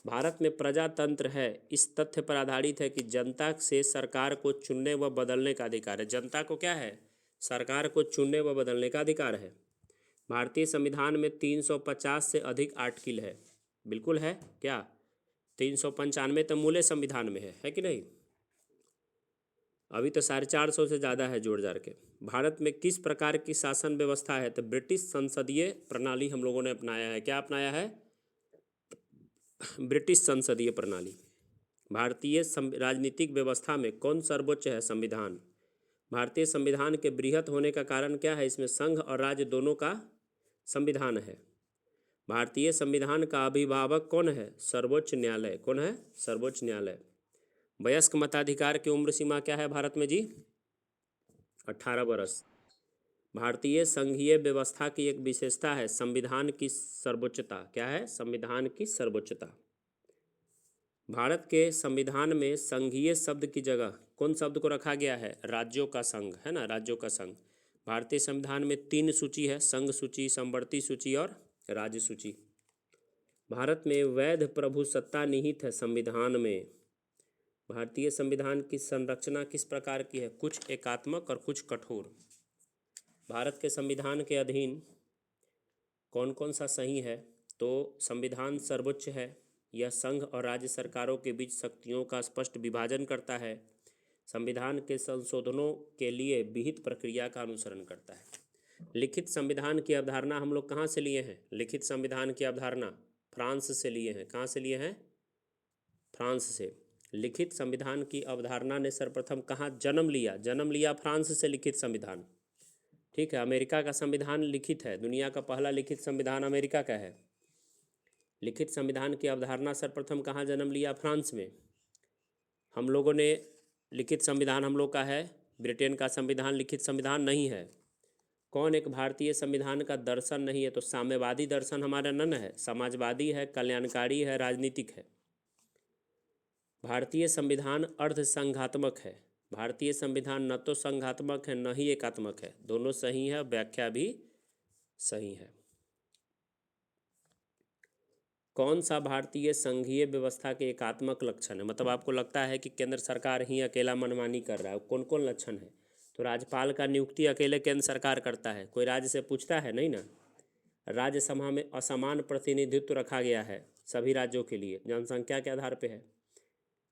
भारत में प्रजातंत्र है, इस तथ्य पर आधारित है कि जनता से सरकार को चुनने व बदलने का अधिकार है। जनता को क्या है? सरकार को चुनने व बदलने का अधिकार है। भारतीय संविधान में 350 से अधिक आर्टिकल है। बिल्कुल है। क्या? 395 तो मूल संविधान में है कि नहीं? अभी तो 450 से ज़्यादा है जोड़ जाड़ के। भारत में किस प्रकार की शासन व्यवस्था है? तो ब्रिटिश संसदीय प्रणाली हम लोगों ने अपनाया है। क्या अपनाया है? ब्रिटिश संसदीय प्रणाली। भारतीय राजनीतिक व्यवस्था में कौन सर्वोच्च है? संविधान। भारतीय संविधान के बृहत होने का कारण क्या है? इसमें संघ और राज्य दोनों का संविधान है। भारतीय संविधान का अभिभावक कौन है? सर्वोच्च न्यायालय। कौन है? सर्वोच्च न्यायालय। वयस्क मताधिकार की उम्र सीमा क्या है भारत में जी? 18 वर्ष। भारतीय संघीय व्यवस्था की एक विशेषता है संविधान की सर्वोच्चता। क्या है? संविधान की सर्वोच्चता। भारत के संविधान में संघीय शब्द की जगह कौन शब्द को रखा गया है? राज्यों का संघ है ना, राज्यों का संघ। भारतीय संविधान में 3 सूची है, संघ सूची, समवर्ती सूची और राज्य सूची। भारत में वैध प्रभु सत्ता निहित है संविधान में। भारतीय संविधान की संरचना किस प्रकार की है? कुछ एकात्मक और कुछ कठोर। भारत के संविधान के अधीन कौन कौन सा सही है? तो संविधान सर्वोच्च है, यह संघ और राज्य सरकारों के बीच शक्तियों का स्पष्ट विभाजन करता है, संविधान के संशोधनों के लिए विहित प्रक्रिया का अनुसरण करता है। लिखित संविधान की अवधारणा हम लोग कहाँ से लिए हैं? लिखित संविधान की अवधारणा फ्रांस से लिए हैं। कहाँ से लिए हैं? फ्रांस से। लिखित संविधान की अवधारणा ने सर्वप्रथम कहाँ जन्म लिया? जन्म लिया फ्रांस से लिखित संविधान। ठीक है। अमेरिका का संविधान लिखित है, दुनिया का पहला लिखित संविधान अमेरिका का है। लिखित संविधान की अवधारणा सर्वप्रथम कहाँ जन्म लिया? फ्रांस में। हम लोगों ने लिखित संविधान हम लोग का है, ब्रिटेन का संविधान लिखित संविधान नहीं है। कौन एक भारतीय संविधान का दर्शन नहीं है? तो साम्यवादी दर्शन हमारा नन है, समाजवादी है, कल्याणकारी है, राजनीतिक है। भारतीय संविधान अर्ध संघात्मक है। भारतीय संविधान न तो संघात्मक है न ही एकात्मक है, दोनों सही है, व्याख्या भी सही है। कौन सा भारतीय संघीय व्यवस्था के एकात्मक लक्षण है? मतलब आपको लगता है कि केंद्र सरकार ही अकेला मनमानी कर रहा है, कौन कौन लक्षण है? तो राज्यपाल का नियुक्ति अकेले केंद्र सरकार करता है, कोई राज्य से पूछता है नहीं ना। राज्यसभा में असमान प्रतिनिधित्व रखा गया है सभी राज्यों के लिए, जनसंख्या के आधार पर है।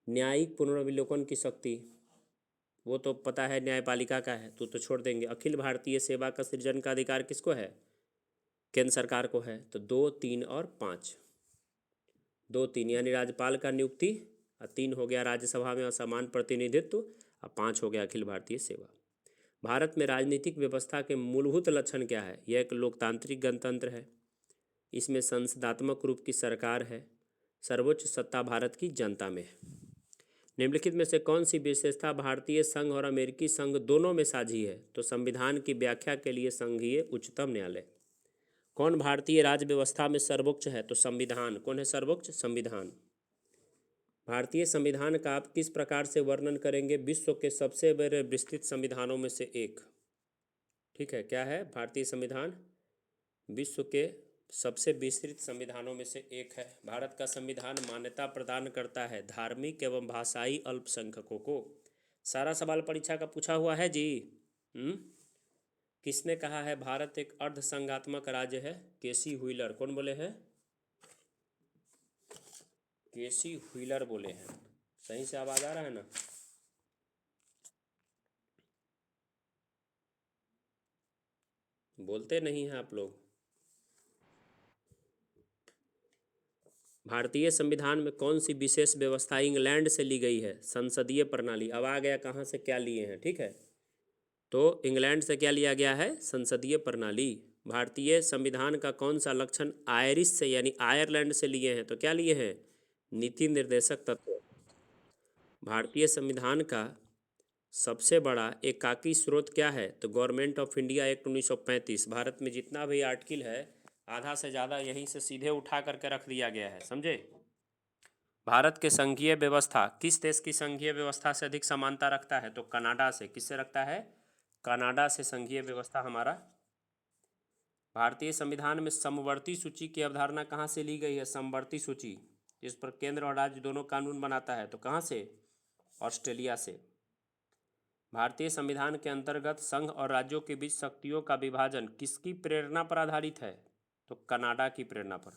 न्यायिक पुनर्विलोकन की शक्ति, वो तो पता है न्यायपालिका का है, तो छोड़ देंगे। अखिल भारतीय सेवा का सृजन का अधिकार किसको है? केंद्र सरकार को है। तो 2, 3 और 5। 2, 3 यानी राज्यपाल का नियुक्ति, और 3 हो गया राज्यसभा में असमान प्रतिनिधित्व, अब 5 हो गया अखिल भारतीय सेवा। भारत में राजनीतिक व्यवस्था के मूलभूत लक्षण क्या है? यह एक लोकतांत्रिक गणतंत्र है, इसमें संसदात्मक रूप की सरकार है, सर्वोच्च सत्ता भारत की जनता में है। निम्नलिखित में से कौन सी विशेषता भारतीय संघ और अमेरिकी संघ दोनों में साझी है? तो संविधान की व्याख्या के लिए संघीय उच्चतम न्यायालय। कौन भारतीय राज्य व्यवस्था में सर्वोच्च है? तो संविधान। कौन है सर्वोच्च? संविधान। भारतीय संविधान का आप किस प्रकार से वर्णन करेंगे? विश्व के सबसे बड़े विस्तृत संविधानों में से एक। ठीक है, क्या है भारतीय संविधान? विश्व के सबसे विस्तृत संविधानों में से एक है। भारत का संविधान मान्यता प्रदान करता है धार्मिक एवं भाषाई अल्पसंख्यकों को। सारा सवाल परीक्षा का पूछा हुआ है जी। किसने कहा है भारत एक अर्धसंघात्मक राज्य है? केसी व्हीलर। कौन बोले हैं? केसी व्हीलर बोले हैं। सही से आवाज आ रहा है ना? बोलते नहीं हैं आप लोग। भारतीय संविधान में कौन सी विशेष व्यवस्था इंग्लैंड से ली गई है? संसदीय प्रणाली। अब आ गया कहाँ से क्या लिए हैं। ठीक है, तो इंग्लैंड से क्या लिया गया है? संसदीय प्रणाली। भारतीय संविधान का कौन सा लक्षण आयरिश से यानी आयरलैंड से लिए हैं? तो क्या लिए हैं? नीति निर्देशक तत्व। भारतीय संविधान का सबसे बड़ा एकाकी स्रोत क्या है? तो government of India act 1935। Bharat में जितना भी आर्टिकल है आधा से ज़्यादा यहीं से सीधे उठा करके रख दिया गया है, समझे? भारत के संघीय व्यवस्था किस देश की संघीय व्यवस्था से अधिक समानता रखता है? तो कनाडा से। किससे रखता है? कनाडा से संघीय व्यवस्था हमारा। भारतीय संविधान में समवर्ती सूची की अवधारणा कहाँ से ली गई है? समवर्ती सूची, जिस पर केंद्र और राज्य दोनों कानून बनाता है। तो कहाँ से? ऑस्ट्रेलिया से। भारतीय संविधान के अंतर्गत संघ और राज्यों के बीच शक्तियों का विभाजन किसकी प्रेरणा पर आधारित है? तो कनाडा की प्रेरणा पर।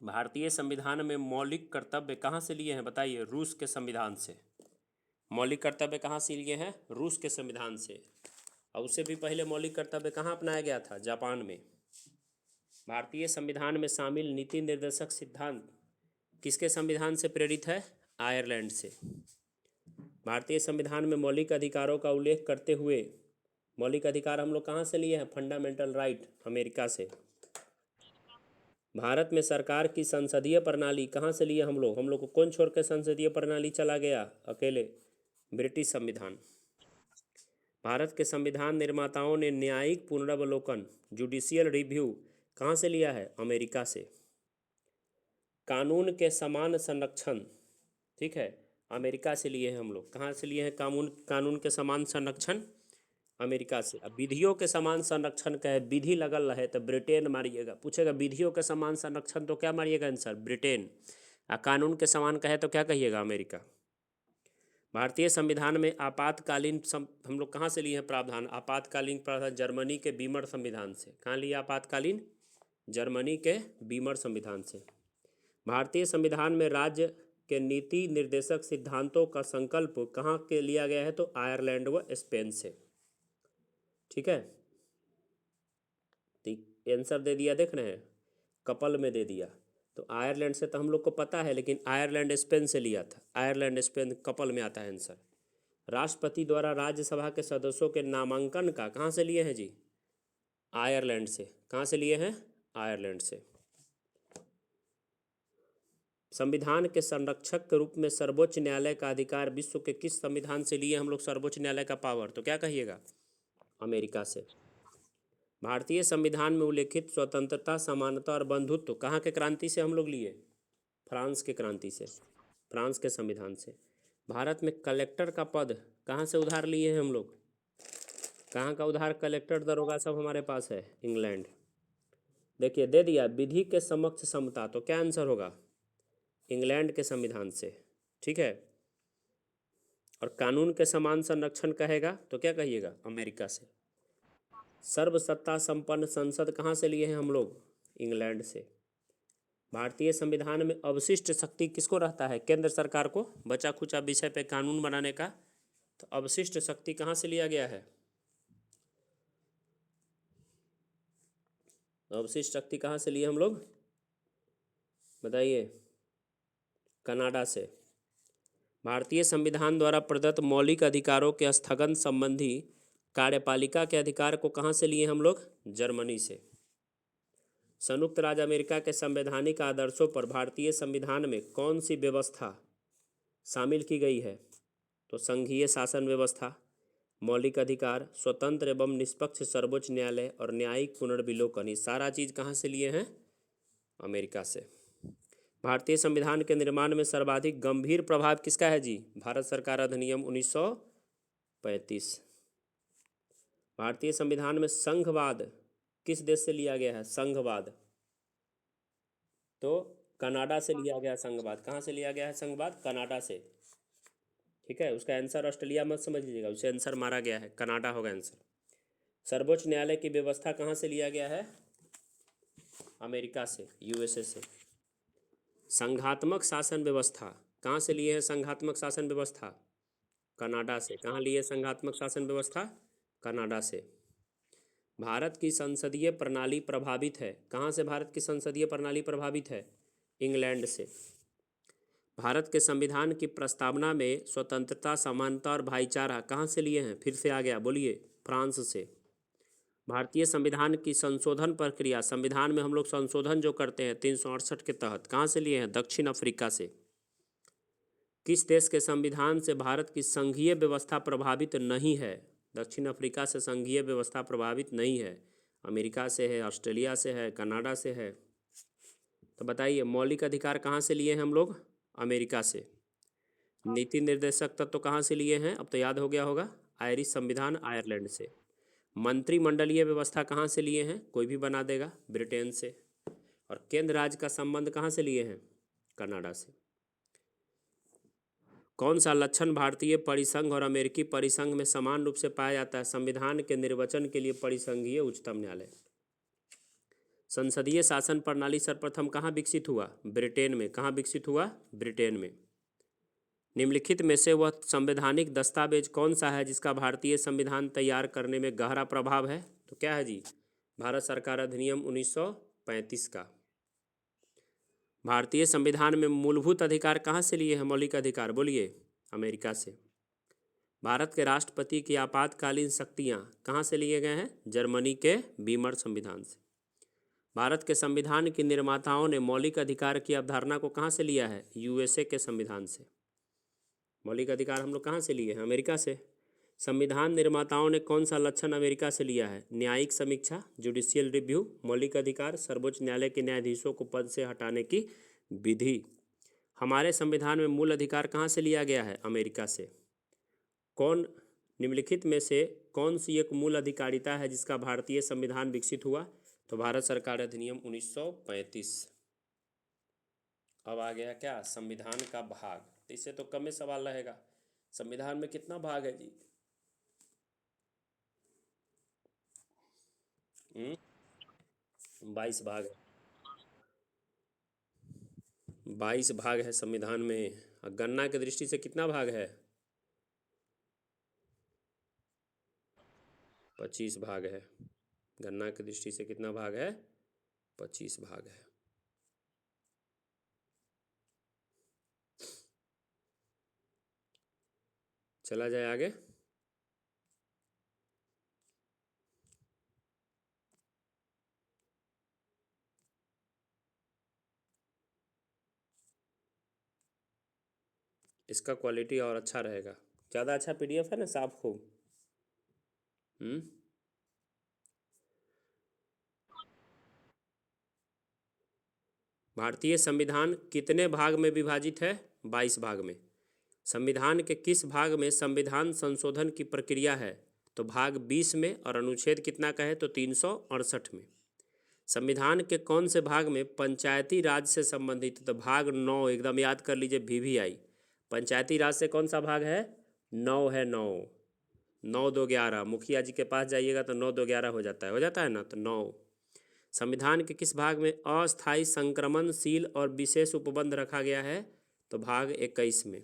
भारतीय संविधान में मौलिक कर्तव्य कहाँ से लिए हैं? बताइए। रूस के संविधान से। मौलिक कर्तव्य कहाँ से लिए हैं? रूस के संविधान से। और उससे भी पहले मौलिक कर्तव्य कहाँ अपनाया गया था? जापान में। भारतीय संविधान में शामिल नीति निर्देशक सिद्धांत किसके संविधान से प्रेरित है? आयरलैंड से। भारतीय संविधान में मौलिक अधिकारों का उल्लेख करते हुए मौलिक अधिकार हम लोग कहाँ से लिए हैं? फंडामेंटल राइट, अमेरिका से। भारत में सरकार की संसदीय प्रणाली कहाँ से लिए हम लोग? हम लोग को कौन छोड़ के संसदीय प्रणाली चला गया अकेले? ब्रिटिश संविधान। भारत के संविधान निर्माताओं ने न्यायिक पुनरावलोकन जुडिशियल रिव्यू कहाँ से लिया है? अमेरिका से। कानून के समान संरक्षण, ठीक है, अमेरिका से लिए हैं हम लोग। कहाँ से लिए हैं कानून के समान संरक्षण? अमेरिका से। अब विधियों के समान संरक्षण का है, विधि लगल रहे तो ब्रिटेन मारिएगा। पूछेगा विधियों के समान संरक्षण तो क्या मारिएगा आंसर? ब्रिटेन। कानून के समान कहे तो क्या कहिएगा? अमेरिका। भारतीय संविधान में आपातकालीन हम लोग कहाँ से लिए हैं प्रावधान? आपातकालीन प्रावधान जर्मनी के बीमर संविधान से। कहाँ लिए आपातकालीन? जर्मनी के बीमर संविधान से। भारतीय संविधान में राज्य के नीति निर्देशक सिद्धांतों का संकल्प कहाँ के लिया गया है? तो आयरलैंड व स्पेन से। ठीक है, तो आंसर दे दिया, देख रहे हैं, कपल में दे दिया। तो आयरलैंड से तो हम लोग को पता है, लेकिन आयरलैंड स्पेन से लिया था। आयरलैंड स्पेन कपल में आता है आंसर। राष्ट्रपति द्वारा राज्यसभा के सदस्यों के नामांकन का कहाँ से लिए हैं जी? आयरलैंड से। कहाँ से लिए हैं? आयरलैंड से। संविधान के संरक्षक के रूप में सर्वोच्च न्यायालय का अधिकार विश्व के किस संविधान से लिए हम लोग सर्वोच्च न्यायालय का पावर? तो क्या कहिएगा? अमेरिका से। भारतीय संविधान में उल्लेखित स्वतंत्रता, समानता और बंधुत्व कहाँ के क्रांति से हम लोग लिए? फ्रांस के क्रांति से, फ्रांस के संविधान से। भारत में कलेक्टर का पद कहाँ से उधार लिए हैं हम लोग? कहाँ का उधार? कलेक्टर दरोगा सब हमारे पास है, इंग्लैंड। देखिए दे दिया विधि के समक्ष समता, तो क्या आंसर होगा? इंग्लैंड के संविधान से। ठीक है, और कानून के समान संरक्षण कहेगा तो क्या कहिएगा? अमेरिका से। सर्वसत्ता संपन्न संसद कहाँ से लिए हैं हम लोग? इंग्लैंड से। भारतीय संविधान में अवशिष्ट शक्ति किसको रहता है? केंद्र सरकार को बचा खुचा विषय पे कानून बनाने का। तो अवशिष्ट शक्ति कहाँ से लिया गया है? अवशिष्ट शक्ति कहाँ से लिए हम लोग? बताइए। कनाडा से। भारतीय संविधान द्वारा प्रदत्त मौलिक अधिकारों के स्थगन संबंधी कार्यपालिका के अधिकार को कहाँ से लिए हम लोग? जर्मनी से। संयुक्त राज्य अमेरिका के संवैधानिक आदर्शों पर भारतीय संविधान में कौन सी व्यवस्था शामिल की गई है? तो संघीय शासन व्यवस्था, मौलिक अधिकार, स्वतंत्र एवं निष्पक्ष सर्वोच्च न्यायालय और न्यायिक पुनर्विलोकन। ये सारा चीज़ कहाँ से लिए हैं? अमेरिका से। भारतीय संविधान के निर्माण में सर्वाधिक गंभीर प्रभाव किसका है जी? भारत सरकार अधिनियम 1935। भारतीय संविधान में संघवाद किस देश से लिया गया है? संघवाद तो कनाडा से लिया गया। संघवाद कहाँ से लिया गया है? संघवाद कनाडा से। ठीक है, उसका आंसर ऑस्ट्रेलिया मत समझ लीजिएगा, उसे आंसर मारा गया है, कनाडा होगा आंसर। सर्वोच्च न्यायालय की व्यवस्था कहाँ से लिया गया है? अमेरिका से, यूएसए से। संघात्मक शासन व्यवस्था कहाँ से लिए हैं? संघात्मक शासन व्यवस्था कनाडा से। कहाँ लिए संघात्मक शासन व्यवस्था? कनाडा से। भारत की संसदीय प्रणाली प्रभावित है कहाँ से? भारत की संसदीय प्रणाली प्रभावित है इंग्लैंड से। भारत के संविधान की प्रस्तावना में स्वतंत्रता, समानता और भाईचारा कहाँ से लिए हैं? फिर से आ गया, बोलिए। फ्रांस से। भारतीय संविधान की संशोधन प्रक्रिया, संविधान में हम लोग संशोधन जो करते हैं 368 के तहत, कहाँ से लिए हैं? दक्षिण अफ्रीका से। किस देश के संविधान से भारत की संघीय व्यवस्था प्रभावित नहीं है? दक्षिण अफ्रीका से संघीय व्यवस्था प्रभावित नहीं है। अमेरिका से है, ऑस्ट्रेलिया से है, कनाडा से है। तो बताइए, मौलिक अधिकार कहाँ से लिए हैं हम लोग? अमेरिका से। नीति निर्देशक तत्व तो कहाँ से लिए हैं? अब तो याद हो गया होगा, आयरिश संविधान, आयरलैंड से। मंत्रिमंडलीय व्यवस्था कहाँ से लिए हैं? कोई भी बना देगा, ब्रिटेन से। और केंद्र राज्य का संबंध कहाँ से लिए हैं? कनाडा से। कौन सा लक्षण भारतीय परिसंघ और अमेरिकी परिसंघ में समान रूप से पाया जाता है? संविधान के निर्वचन के लिए परिसंघीय उच्चतम न्यायालय। संसदीय शासन प्रणाली सर्वप्रथम कहाँ विकसित हुआ? ब्रिटेन में। कहाँ विकसित हुआ? ब्रिटेन में। निम्नलिखित में से वह संवैधानिक दस्तावेज कौन सा है जिसका भारतीय संविधान तैयार करने में गहरा प्रभाव है? तो क्या है जी? भारत सरकार अधिनियम 1935 का। भारतीय संविधान में मूलभूत अधिकार कहाँ से लिए हैं? मौलिक अधिकार, बोलिए। अमेरिका से। भारत के राष्ट्रपति की आपातकालीन शक्तियाँ कहाँ से लिए गए हैं? जर्मनी के बीमर संविधान से। भारत के संविधान के निर्माताओं ने मौलिक अधिकार की अवधारणा को कहाँ से लिया है? यूएसए के संविधान से। मौलिक अधिकार हम लोग कहाँ से लिए हैं? अमेरिका से। संविधान निर्माताओं ने कौन सा लक्षण अमेरिका से लिया है? न्यायिक समीक्षा, जुडिशियल रिव्यू, मौलिक अधिकार, सर्वोच्च न्यायालय के न्यायाधीशों को पद से हटाने की विधि। हमारे संविधान में मूल अधिकार कहाँ से लिया गया है? अमेरिका से। कौन निम्नलिखित में से कौन सी एक मूल अधिकारिता है जिसका भारतीय संविधान विकसित हुआ? तो भारत सरकार अधिनियम 1935। अब आ गया क्या? संविधान का भाग। तो इससे तो कम में सवाल रहेगा। संविधान में कितना भाग है जी? 22 भाग है। 22 भाग है संविधान में। और गणना की दृष्टि से कितना भाग है? 25 भाग है। गणना की दृष्टि से कितना भाग है? 25 भाग है। चला जाए आगे। इसका क्वालिटी और अच्छा रहेगा। ज़्यादा अच्छा पीडीएफ है ना, साफ खूब। भारतीय संविधान कितने भाग में विभाजित है? 22 भाग में। संविधान के किस भाग में संविधान संशोधन की प्रक्रिया है? तो भाग 20 में। और अनुच्छेद कितना का है? तो 368 में। संविधान के कौन से भाग में पंचायती राज से संबंधित? तो भाग 9, एकदम याद कर लीजिए, VVI। पंचायती राज से कौन सा भाग है? 9 है। 9, 9 2 11। मुखिया जी के पास जाइएगा तो 9 2 11 हो जाता है ना, तो 9। संविधान के किस भाग में अस्थायी संक्रमणशील और विशेष उपबंध रखा गया है? तो भाग 21 में।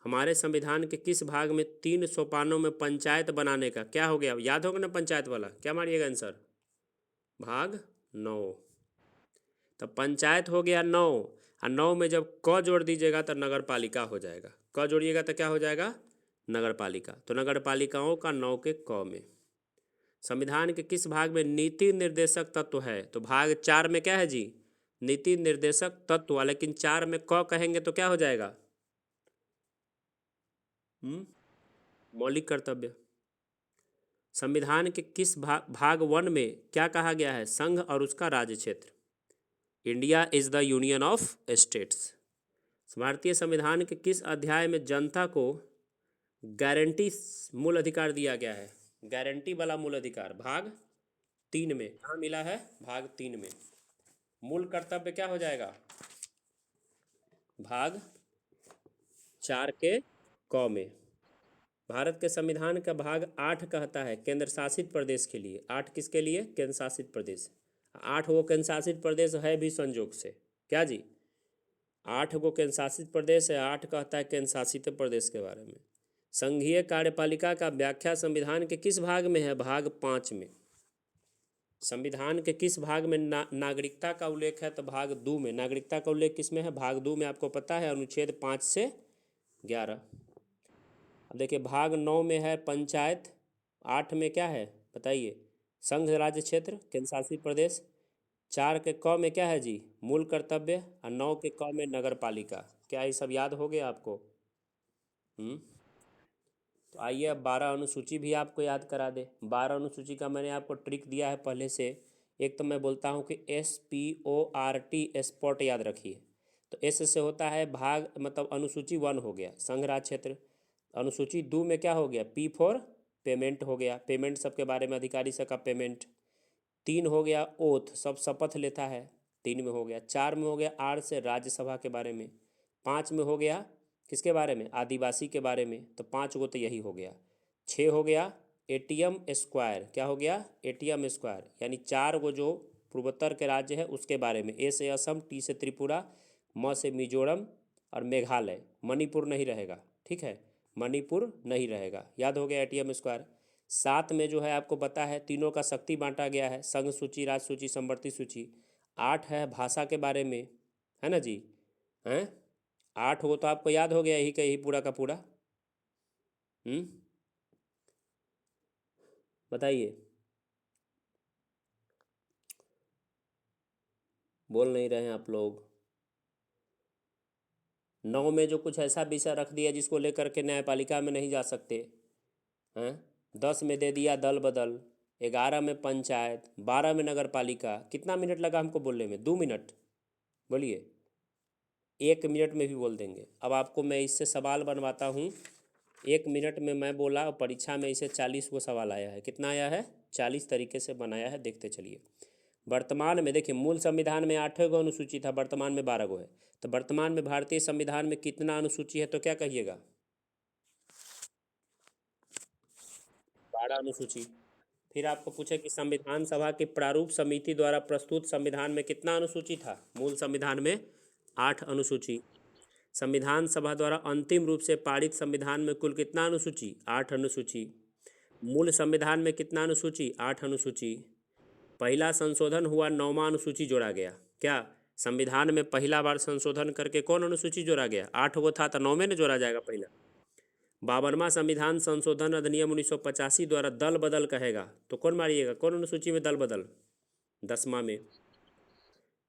हमारे संविधान के किस भाग में 3 सोपानों में पंचायत बनाने का, क्या हो गया? याद होगा ना पंचायत वाला, क्या मारिएगा आंसर? भाग 9। तो पंचायत हो गया 9। और 9 में जब क जोड़ दीजिएगा तो नगर पालिका हो जाएगा। क जोड़िएगा तो क्या हो जाएगा? नगर पालिका। तो नगर पालिकाओं का 9 के क में। संविधान के किस भाग में नीति निर्देशक तत्व है? तो भाग 4 में क्या है जी? नीति निर्देशक तत्व। लेकिन 4 में क कहेंगे तो क्या हो जाएगा? मौलिक कर्तव्य। संविधान के किस भाग 1 में क्या कहा गया है? संघ और उसका राज्य क्षेत्र। India is the union of states. भारतीय संविधान के किस अध्याय में जनता को गारंटी मूल अधिकार दिया गया है? गारंटी वाला मूल अधिकार भाग 3 में। कहाँ मिला है? भाग 3 में। मूल कर्तव्य क्या हो जाएगा? भाग 4 के क में। भारत के संविधान का भाग 8 कहता है केंद्र शासित प्रदेश के लिए। 8 किसके लिए? केंद्र शासित प्रदेश। 8 वो केंद्र शासित प्रदेश है भी संयोग से। क्या जी? 8 को केंद्र शासित प्रदेश है। 8 कहता है केंद्र शासित प्रदेश के बारे में। संघीय कार्यपालिका का व्याख्या संविधान के किस भाग में है? भाग 5 में। संविधान के किस भाग में नागरिकता का उल्लेख है? तो भाग 2 में। नागरिकता का उल्लेख किस में है? भाग 2 में। आपको पता है अनुच्छेद 5 से 11। अब देखिए भाग 9 में है पंचायत। 8 में क्या है बताइए? संघ राज्य क्षेत्र केंद्र शासित प्रदेश। 4 के क में क्या है जी? मूल कर्तव्य। और 9 के क में नगर पालिका। क्या ये सब याद हो गया आपको? तो आइए अब 12 अनुसूची भी आपको याद करा दे। 12 अनुसूची का मैंने आपको ट्रिक दिया है पहले से। एक तो मैं बोलता हूँ कि SPORT स्पॉट याद रखिए। तो एस से होता है भाग, मतलब अनुसूची 1 हो गया संघ राज्य क्षेत्र। अनुसूची 2 में क्या हो गया? P फॉर पेमेंट हो गया, पेमेंट सबके बारे में, अधिकारी सबका पेमेंट। 3 हो गया ओथ, सब शपथ लेता है, 3 में हो गया। 4 में हो गया R से राज्यसभा के बारे में। 5 में हो गया किसके बारे में? आदिवासी के बारे में। तो 5 गो तो यही हो गया। 6 हो गया ATM स्क्वायर। क्या हो गया? ATM स्क्वायर, यानी 4 गो जो पूर्वोत्तर के राज्य है उसके बारे में। A से असम, T से त्रिपुरा, म से मिजोरम और मेघालय। मणिपुर नहीं रहेगा, ठीक है, मणिपुर नहीं रहेगा। याद हो गया ATM स्क्वायर। 7 में जो है आपको पता है तीनों का शक्ति बांटा गया है, संघ सूची, राज सूची, समवर्ती सूची। 8 है भाषा के बारे में, है ना जी? हैं 8 हो तो आपको याद हो गया यही का यही पूरा का पूरा। बताइए, बोल नहीं रहे हैं आप लोग। 9 में जो कुछ ऐसा विषय रख दिया जिसको लेकर के न्यायपालिका में नहीं जा सकते हैं। 10 में दे दिया दल बदल। 11 में पंचायत। 12 में नगर पालिका। कितना मिनट लगा हमको बोलने में? 2 मिनट। बोलिए, 1 मिनट में भी बोल देंगे। अब आपको मैं इससे सवाल बनवाता हूँ। 1 मिनट में मैं बोला और परीक्षा में इसे 40 को सवाल आया है। कितना आया है? 40 तरीके से बनाया है, देखते चलिए। वर्तमान में देखिए मूल संविधान में 8 गो अनुसूची था, वर्तमान में 12 गो है। तो वर्तमान में भारतीय संविधान में कितना अनुसूची है? तो क्या कहिएगा? 12 अनुसूची। फिर आपको पूछे कि संविधान सभा की प्रारूप समिति द्वारा प्रस्तुत संविधान में कितना अनुसूची था? मूल संविधान में 8 अनुसूची। संविधान सभा द्वारा अंतिम रूप से पारित संविधान में कुल कितना अनुसूची? 8 अनुसूची। मूल संविधान में कितना अनुसूची? 8 अनुसूची। पहला संशोधन हुआ 9वां अनुसूची जोड़ा गया। क्या संविधान में पहला बार संशोधन करके कौन अनुसूची जोड़ा गया? 8 वो था तो 9 में न जोड़ा जाएगा पहला। 52वां संविधान संशोधन अधिनियम 1985 द्वारा दल बदल कहेगा तो कौन मारिएगा? कौन अनुसूची में दल बदल? 10वां में।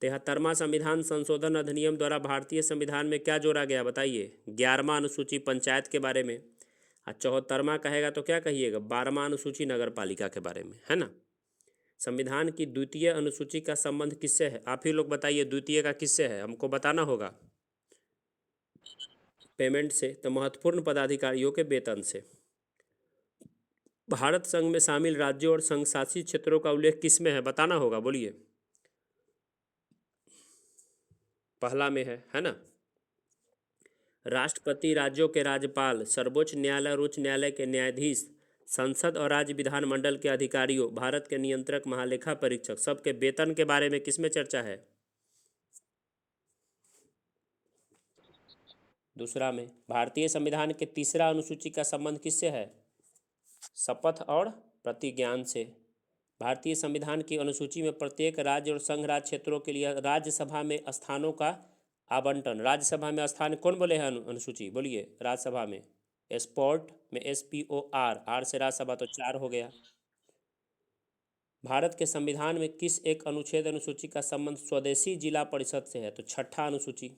73वां संविधान संशोधन अधिनियम द्वारा भारतीय संविधान में क्या जोड़ा गया बताइए? 11वां अनुसूची पंचायत के बारे में। और 74वां कहेगा तो क्या कहिएगा? 12वां अनुसूची नगर पालिका के बारे में, है ना? संविधान की द्वितीय अनुसूची का संबंध किससे है? आप ही लोग बताइए, द्वितीय का किससे है? हमको बताना होगा। पेमेंट से। तो महत्वपूर्ण पदाधिकारियों के वेतन से। भारत संघ में शामिल राज्यों और संघ शासित क्षेत्रों का उल्लेख किस में है? बताना होगा, बोलिए। पहला में है ना? राष्ट्रपति, राज्यों के राज्यपाल, सर्वोच्च न्यायालय और उच्च न्यायालय के न्यायाधीश, संसद और राज्य विधानमंडल के अधिकारियों, भारत के नियंत्रक, महालेखा परीक्षक, सबके वेतन के बारे में किसमें चर्चा है? दूसरा में। भारतीय संविधान के तीसरा अनुसूची का संबंध किससे है? शपथ और प्रतिज्ञान से। भारतीय संविधान की अनुसूची में प्रत्येक राज्य और संघ राज्य क्षेत्रों के लिए राज्यसभा में स्थानों का आवंटन, राज्यसभा में स्थान कौन बोले हैं अनुसूची, बोलिए राज्यसभा में। स्पोर्ट में SPOR, आर से राज्यसभा तो 4 हो गया। भारत के संविधान में किस एक अनुच्छेद अनुसूची का संबंध स्वदेशी जिला परिषद से है, तो 6ठा अनुसूची।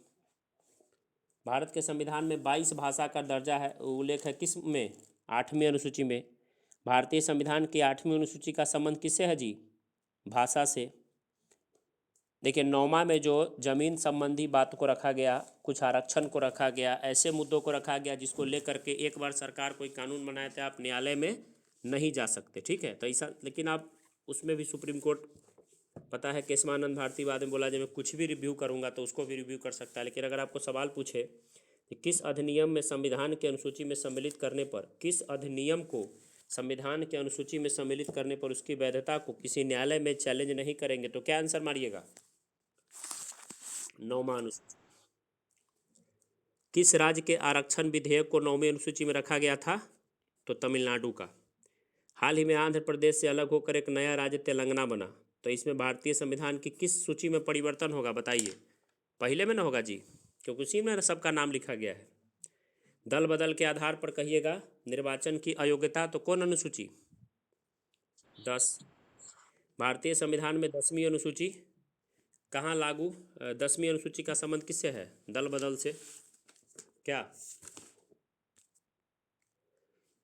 भारत के संविधान में 22 भाषा का दर्जा है, उल्लेख है किस में, 8वीं अनुसूची में। भारतीय संविधान की 8वीं अनुसूची का संबंध किससे है जी, भाषा से। देखिए 9वां में जो जमीन संबंधी बात को रखा गया, कुछ आरक्षण को रखा गया, ऐसे मुद्दों को रखा गया जिसको लेकर के एक बार सरकार कोई कानून बनाए थे, आप न्यायालय में नहीं जा सकते, ठीक है। तो ऐसा, लेकिन आप उसमें भी सुप्रीम कोर्ट, पता है केशवानंद भारती बाद में बोला जब मैं कुछ भी रिव्यू करूंगा तो उसको भी रिव्यू कर सकता है। लेकिन अगर आपको सवाल पूछे कि किस अधिनियम में संविधान की अनुसूची में सम्मिलित करने पर, किस अधिनियम को संविधान की अनुसूची में सम्मिलित करने पर उसकी वैधता को किसी न्यायालय में चैलेंज नहीं करेंगे, तो क्या आंसर मारिएगा, 9वां अनुसूची। किस राज्य के आरक्षण विधेयक को 9वीं अनुसूची में रखा गया था, तो तमिलनाडु का। हाल ही में आंध्र प्रदेश से अलग होकर एक नया राज्य तेलंगाना बना, तो इसमें भारतीय संविधान की किस सूची में परिवर्तन होगा, बताइए। पहले में ना होगा जी, क्योंकि उसी में सबका नाम लिखा गया है। दल बदल के आधार पर कहिएगा निर्वाचन की अयोग्यता, तो कौन अनुसूची, 10। भारतीय संविधान में 10वीं अनुसूची कहाँ लागू, 10वीं अनुसूची का संबंध किससे है, दल बदल से। क्या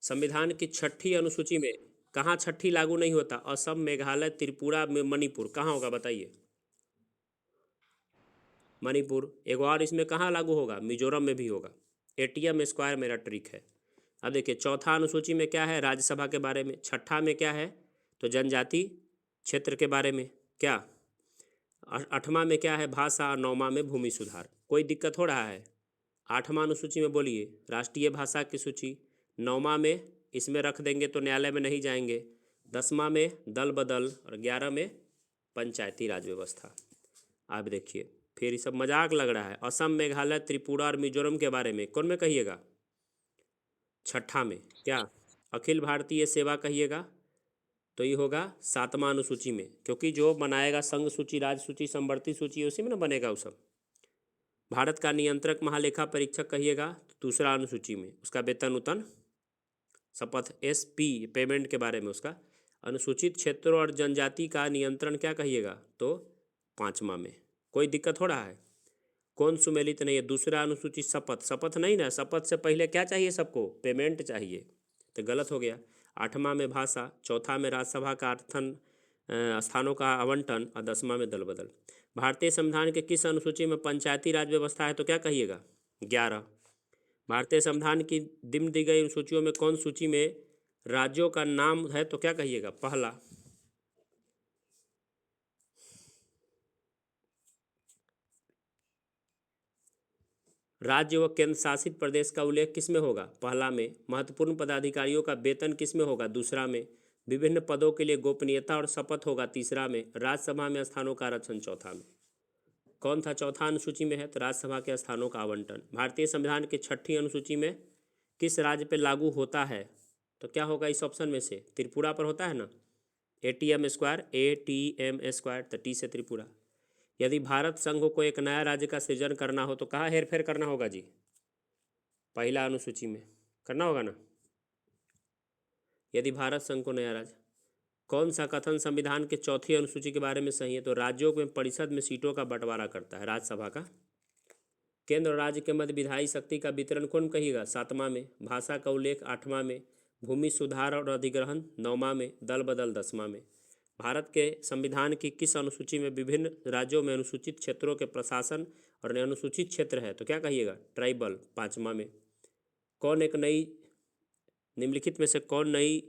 संविधान की 6ठी अनुसूची में कहाँ 6ठी लागू नहीं होता, असम, मेघालय, त्रिपुरा में, मणिपुर, कहाँ होगा बताइए, मणिपुर। एक और इसमें कहाँ लागू होगा, मिजोरम में भी होगा। ATM स्क्वायर मेरा ट्रिक है। अब देखिए चौथा अनुसूची में क्या है, राज्यसभा के बारे में। 6ठा में क्या है, तो जनजाति क्षेत्र के बारे में। क्या 8वां में क्या है, भाषा। और 9वां में भूमि सुधार। कोई दिक्कत हो रहा है, 8वां अनुसूची में बोलिए राष्ट्रीय भाषा की सूची। 9वां में इसमें रख देंगे तो न्यायालय में नहीं जाएंगे। 10वां में दल बदल और 11 में पंचायती राज व्यवस्था। आप देखिए फिर ये सब मजाक लग रहा है। असम, मेघालय, त्रिपुरा और मिजोरम के बारे में कौन में कहिएगा, 6ठा में। क्या अखिल भारतीय सेवा कहिएगा, तो ये होगा 7वां अनुसूची में, क्योंकि जो बनाएगा संघ सूची, राज्य सूची, संवर्ती सूची उसी में ना बनेगा वो सब। भारत का नियंत्रक महालेखा परीक्षक कहिएगा, तो दूसरा अनुसूची में। उसका वेतन उतन शपथ SP पेमेंट के बारे में उसका। अनुसूचित क्षेत्रों और जनजाति का नियंत्रण क्या कहिएगा, तो 5वां में। कोई दिक्कत हो रहा है, कौन सुमेलित नहीं है, दूसरा अनुसूची शपथ। शपथ नहीं ना, शपथ से पहले क्या चाहिए सबको, पेमेंट चाहिए, तो गलत हो गया। 8वां में भाषा, चौथा में राज्यसभा का आर्थन स्थानों का आवंटन और 10वां में दल बदल। भारतीय संविधान के किस अनुसूची में पंचायती राज व्यवस्था है, तो क्या कहिएगा, 11। भारतीय संविधान की निम्न दी गई सूचियों में कौन सूची में राज्यों का नाम है, तो क्या कहिएगा, पहला। राज्य व केंद्र शासित प्रदेश का उल्लेख किस में होगा, पहला में। महत्वपूर्ण पदाधिकारियों का वेतन किस में होगा, दूसरा में। विभिन्न पदों के लिए गोपनीयता और शपथ होगा, तीसरा में। राज्यसभा में स्थानों का आरक्षण, चौथा में। कौन था चौथा अनुसूची में है, तो राज्यसभा के स्थानों का आवंटन। भारतीय संविधान की 6ठी अनुसूची में किस राज्य पर लागू होता है, तो क्या होगा इस ऑप्शन में से, त्रिपुरा पर होता है ना, ATM स्क्वायर, तो T से त्रिपुरा। यदि भारत संघ को एक नया राज्य का सृजन करना हो तो कहाँ हेरफेर करना होगा जी, पहला अनुसूची में करना होगा ना। यदि भारत संघ को नया राज्य, कौन सा कथन संविधान के चौथी अनुसूची के बारे में सही है, तो राज्यों में परिषद में सीटों का बंटवारा करता है, राज्यसभा का। केंद्र और राज्य के मध्य विधायी शक्ति का वितरण कौन कहिएगा, 7वां में। भाषा का उल्लेख 8वां में। भूमि सुधार और अधिग्रहण 9वां में। दल बदल 10वां में। भारत के संविधान की किस अनुसूची में विभिन्न राज्यों में अनुसूचित क्षेत्रों के प्रशासन और अनुसूचित क्षेत्र है, तो क्या कहिएगा, ट्राइबल, 5वां में। कौन एक नई, निम्नलिखित में से कौन नई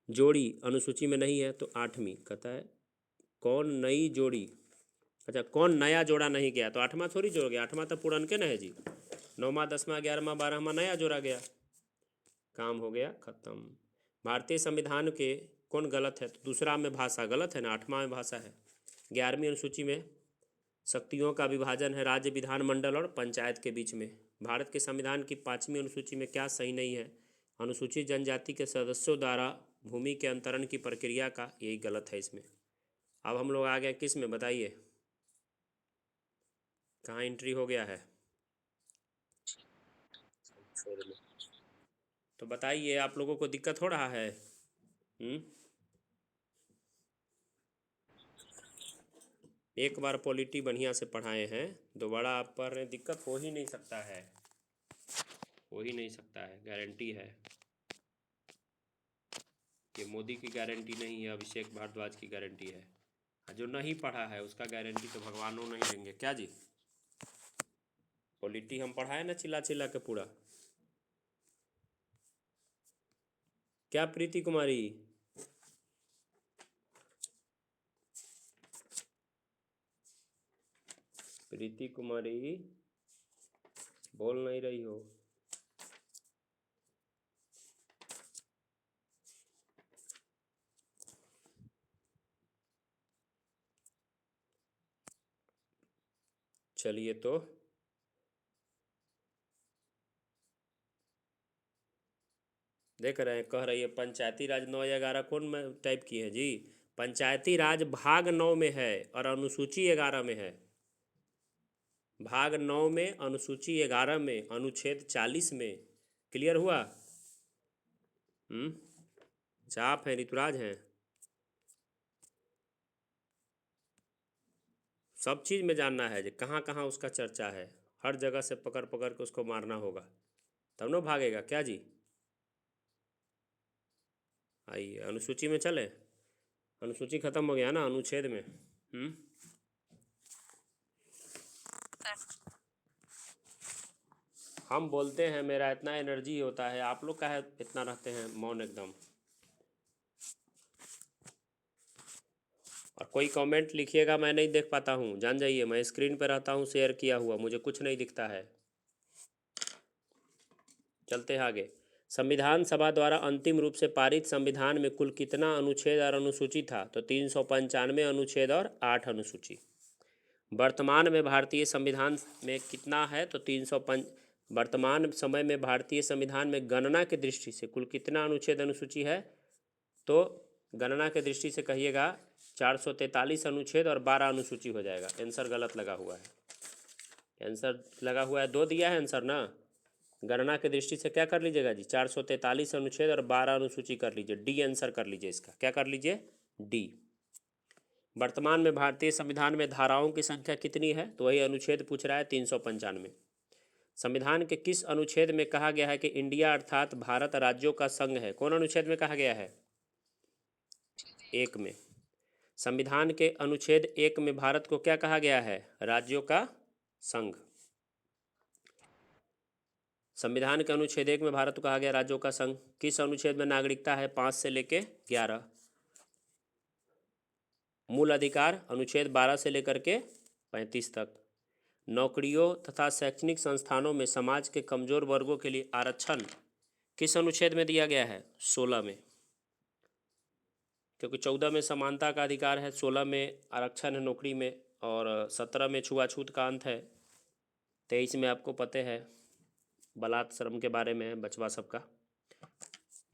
जोड़ी अनुसूची में नहीं है, तो 8वीं कहता है। कौन नई जोड़ी, अच्छा कौन नया जोड़ा नहीं गया, तो 8वां थोड़ी जोड़ गया, 8वां तो पुरान के ना है जी। 9वां, 10वां, 11वां, 12वां नया जोड़ा गया, काम हो गया खत्म। भारतीय संविधान के कौन गलत है, तो दूसरा में भाषा गलत है ना, 8वां में भाषा है। 11वीं अनुसूची में शक्तियों का विभाजन है राज्य, विधानमंडल और पंचायत के बीच में। भारत के संविधान की 5वीं अनुसूची में क्या सही नहीं है, अनुसूचित जनजाति के सदस्यों द्वारा भूमि के अंतरण की प्रक्रिया का, यही गलत है इसमें। अब हम लोग आ गए किस में बताइए, कहाँ एंट्री हो गया है? छोड़ लो। तो बताइए, आप लोगों को दिक्कत हो रहा है? हम्म। एक बार पॉलिटी बढ़िया से पढ़ाए हैं, दोबारा आप पर दिक्कत हो ही नहीं सकता है, हो ही नहीं सकता है, गारंटी है। ये मोदी की गारंटी नहीं है, अभिषेक भारद्वाज की गारंटी है। जो नहीं पढ़ा है उसका गारंटी तो भगवानों नहीं देंगे क्या जी? पॉलिटी हम पढ़ाए ना चिल्ला चिल्ला के पूरा। क्या प्रीति कुमारी? प्रीति कुमारी बोल नहीं रही हो? चलिए तो देख रहे हैं, कह रही है पंचायती राज 9/11 कौन में टाइप की है जी? पंचायती राज भाग 9 में है और अनुसूची 11 में है। भाग 9 में, अनुसूची 11 में, अनुच्छेद 40 में। क्लियर हुआ? हम्म। अच्छा, आप हैं ऋतुराज हैं? सब चीज़ में जानना है, जो कहाँ कहाँ उसका चर्चा है, हर जगह से पकड़ पकड़ के उसको मारना होगा, तब ना भागेगा क्या जी? आइए अनुसूची में चले। अनुसूची खत्म हो गया ना, अनुच्छेद में। हम बोलते हैं, मेरा इतना एनर्जी होता है, आप लोग का है इतना रहते हैं मौन एकदम। और कोई कमेंट लिखिएगा, मैं नहीं देख पाता हूँ, जान जाइए, मैं स्क्रीन पर रहता हूँ शेयर किया हुआ, मुझे कुछ नहीं दिखता है। चलते हैं आगे। संविधान सभा द्वारा अंतिम रूप से पारित संविधान में कुल कितना अनुच्छेद और अनुसूची था? तो 395 अनुच्छेद और 8 अनुसूची। वर्तमान में भारतीय संविधान में कितना है? तो 305। वर्तमान समय में भारतीय संविधान में गणना की दृष्टि से कुल कितना अनुच्छेद अनुसूची है? तो गणना के दृष्टि से कहिएगा 443 अनुच्छेद और 12 अनुसूची हो जाएगा। आंसर गलत लगा हुआ है, आंसर लगा हुआ है 2 दिया है आंसर ना। गणना की दृष्टि से क्या कर लीजिएगा जी? 443 अनुच्छेद और 12 अनुसूची कर लीजिए, डी आंसर कर लीजिए इसका, क्या कर लीजिए? डी। वर्तमान में भारतीय संविधान में धाराओं की संख्या कितनी है? तो वही अनुच्छेद पूछ रहा है, 395। संविधान के किस अनुच्छेद में कहा गया है कि इंडिया अर्थात भारत राज्यों का संघ है? कौन अनुच्छेद में कहा गया है? 1 में। संविधान के अनुच्छेद 1 में भारत को क्या कहा गया है? राज्यों का संघ। संविधान के अनुच्छेद 1 में भारत को कहा गया राज्यों का संघ। किस अनुच्छेद में नागरिकता है? 5 से लेके 11। मूल अधिकार अनुच्छेद 12 से लेकर के 35 तक। नौकरियों तथा शैक्षणिक संस्थानों में समाज के कमजोर वर्गों के लिए आरक्षण किस अनुच्छेद में दिया गया है? 16 में। क्योंकि 14 में समानता का अधिकार है, 16 में आरक्षण है नौकरी में, और 17 में छुआछूत का अंत है, 23 में आपको पता है बलात्श्रम के बारे में है, बचवा सबका,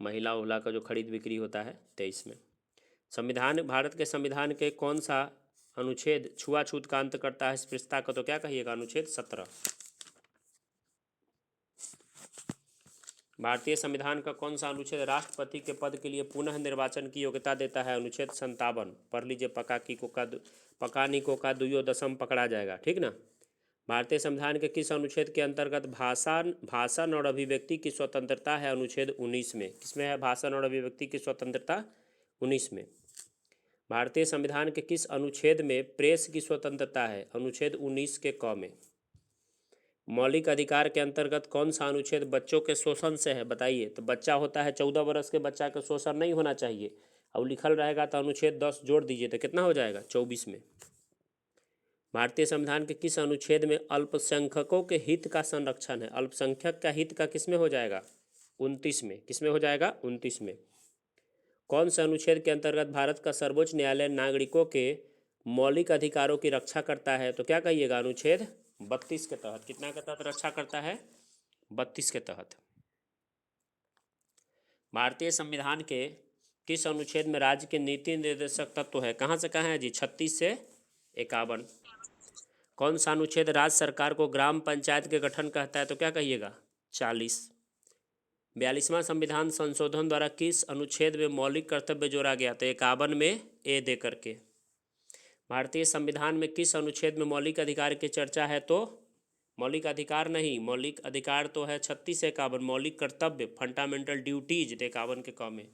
महिला उहला का जो खरीद बिक्री होता है 23 में। संविधान, भारत के संविधान के कौन सा अनुच्छेद छुआछूत का अंत करता है, स्पृश्यता का? तो क्या कहिएगा? अनुच्छेद 17। भारतीय संविधान का कौन सा अनुच्छेद राष्ट्रपति के पद के लिए पुनः निर्वाचन की योग्यता देता है? अनुच्छेद 57। पढ़ लीजिए, पका निको का दुयो दशम पकड़ा जाएगा, ठीक ना। भारतीय संविधान के किस अनुच्छेद के अंतर्गत भाषण और अभिव्यक्ति की स्वतंत्रता है? अनुच्छेद 19 में। किसमें है भाषण और अभिव्यक्ति की स्वतंत्रता? 19 में। भारतीय संविधान के किस अनुच्छेद में प्रेस की स्वतंत्रता है? अनुच्छेद 19 के क में। मौलिक अधिकार के अंतर्गत कौन सा अनुच्छेद बच्चों के शोषण से है? बताइए। तो बच्चा होता है 14 वर्ष के बच्चा का शोषण नहीं होना चाहिए, अब लिखल रहेगा तो अनुच्छेद 10 जोड़ दीजिए तो कितना हो जाएगा? 24 में। भारतीय संविधान के किस अनुच्छेद में अल्पसंख्यकों के हित का संरक्षण है? अल्पसंख्यक का हित का किसमें हो जाएगा? 29 में। किसमें हो जाएगा? 29 में। कौन से अनुच्छेद के अंतर्गत भारत का सर्वोच्च न्यायालय नागरिकों के मौलिक अधिकारों की रक्षा करता है? तो क्या कहिएगा? अनुच्छेद 32 के तहत। कितना के तहत रक्षा करता है? 32 के तहत। भारतीय संविधान के किस अनुच्छेद में राज्य के नीति निर्देशक तत्व है? कहाँ से कहाँ है जी? 36 से 51। कौन सा अनुच्छेद राज्य सरकार को ग्राम पंचायत के गठन कहता है, तो क्या कहिएगा? 40। 42वां संविधान संशोधन द्वारा किस अनुच्छेद में मौलिक कर्तव्य जोड़ा गया? तो 51 में ए दे करके। भारतीय संविधान में किस अनुच्छेद में मौलिक अधिकार की चर्चा है? तो मौलिक अधिकार नहीं, मौलिक अधिकार तो है 36 से 51। मौलिक कर्तव्य फंडामेंटल ड्यूटीज 51 के क में।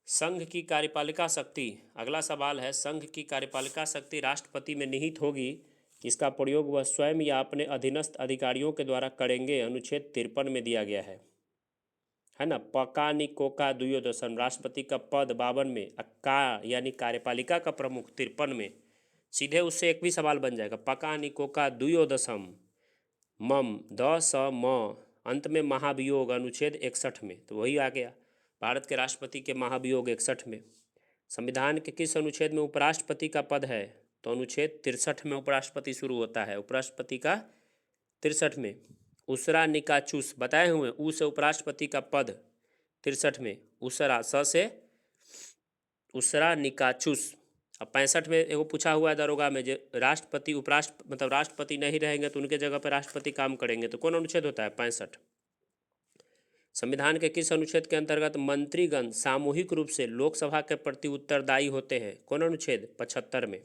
संघ की कार्यपालिका शक्ति, अगला सवाल है, संघ की कार्यपालिका शक्ति राष्ट्रपति में निहित होगी। इसका प्रयोग वह स्वयं या अपने अधीनस्थ अधिकारियों के द्वारा करेंगे। अनुच्छेद 53 में दिया गया है ना। पका निकोका द्वयोदशम, राष्ट्रपति का पद 52 में, का यानी कार्यपालिका का प्रमुख 53 में। सीधे उससे एक भी सवाल बन जाएगा। पका निकोका द्वयोदशम मम द स म, अंत में महाभियोग, अनुच्छेद 61 में। तो वही आ गया, भारत के राष्ट्रपति के महाभियोग 61 में। संविधान के किस अनुच्छेद में उपराष्ट्रपति का पद है? तो अनुच्छेद 63 में उपराष्ट्रपति शुरू होता है, उपराष्ट्रपति का 63 में। उसरा निकाचूस बताए हुए, ऊ से उपराष्ट्रपति का पद 63 में, उसरा स से उसरा निकाचूस। अब 65 में एगो पूछा हुआ है दरोगा में, जो राष्ट्रपति उपराष्ट्र मतलब राष्ट्रपति नहीं रहेंगे तो उनके जगह पर राष्ट्रपति काम करेंगे, तो कौन अनुच्छेद होता है? 65। संविधान के किस अनुच्छेद के अंतर्गत मंत्रीगण सामूहिक रूप से लोकसभा के प्रति उत्तरदायी होते हैं? कौन अनुच्छेद? 75 में।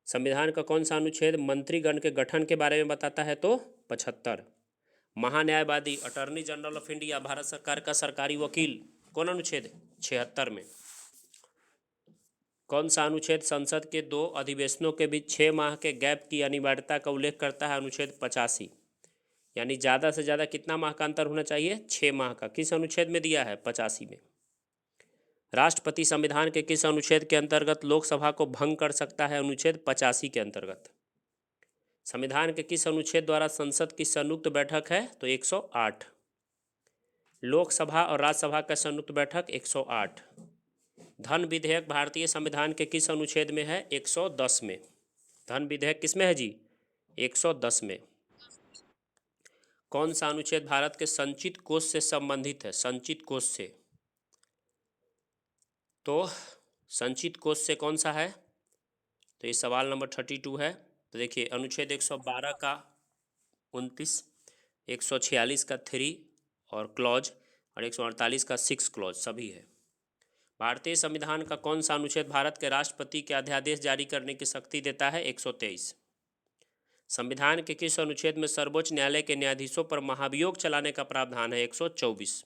संविधान का कौन सा अनुच्छेद मंत्रीगण के गठन के बारे में बताता है? तो 75। महान्यायवादी attorney general of India, Bharat सरकार का सरकारी वकील, कौन अनुच्छेद? 76 में। कौन सा अनुच्छेद संसद के 2 अधिवेशनों के बीच 6 माह के गैप की अनिवार्यता का उल्लेख करता है? अनुच्छेद 85। यानी ज़्यादा से ज़्यादा कितना माह का अंतर होना चाहिए? 6 माह का। किस अनुच्छेद में दिया है? 85 में। राष्ट्रपति संविधान के किस अनुच्छेद के अंतर्गत लोकसभा को भंग कर सकता है? अनुच्छेद 85 के अंतर्गत। संविधान के किस अनुच्छेद द्वारा संसद की संयुक्त बैठक है? तो 108। लोकसभा और राज्यसभा का संयुक्त बैठक 108। धन विधेयक भारतीय संविधान के किस अनुच्छेद में है? 110 में। धन विधेयक किस में है जी? 110 में। कौन सा अनुच्छेद भारत के संचित कोष से संबंधित है? संचित कोष से, तो संचित कोष से कौन सा है? तो ये सवाल नंबर 32 है। तो देखिए, अनुच्छेद 112 का 29, 146 का 3 और क्लॉज, और 148 का 6 क्लॉज सभी है। भारतीय संविधान का कौन सा अनुच्छेद भारत के राष्ट्रपति के अध्यादेश जारी करने की शक्ति देता है? 123। संविधान के किस अनुच्छेद में सर्वोच्च न्यायालय के न्यायाधीशों पर महाभियोग चलाने का प्रावधान है? 124।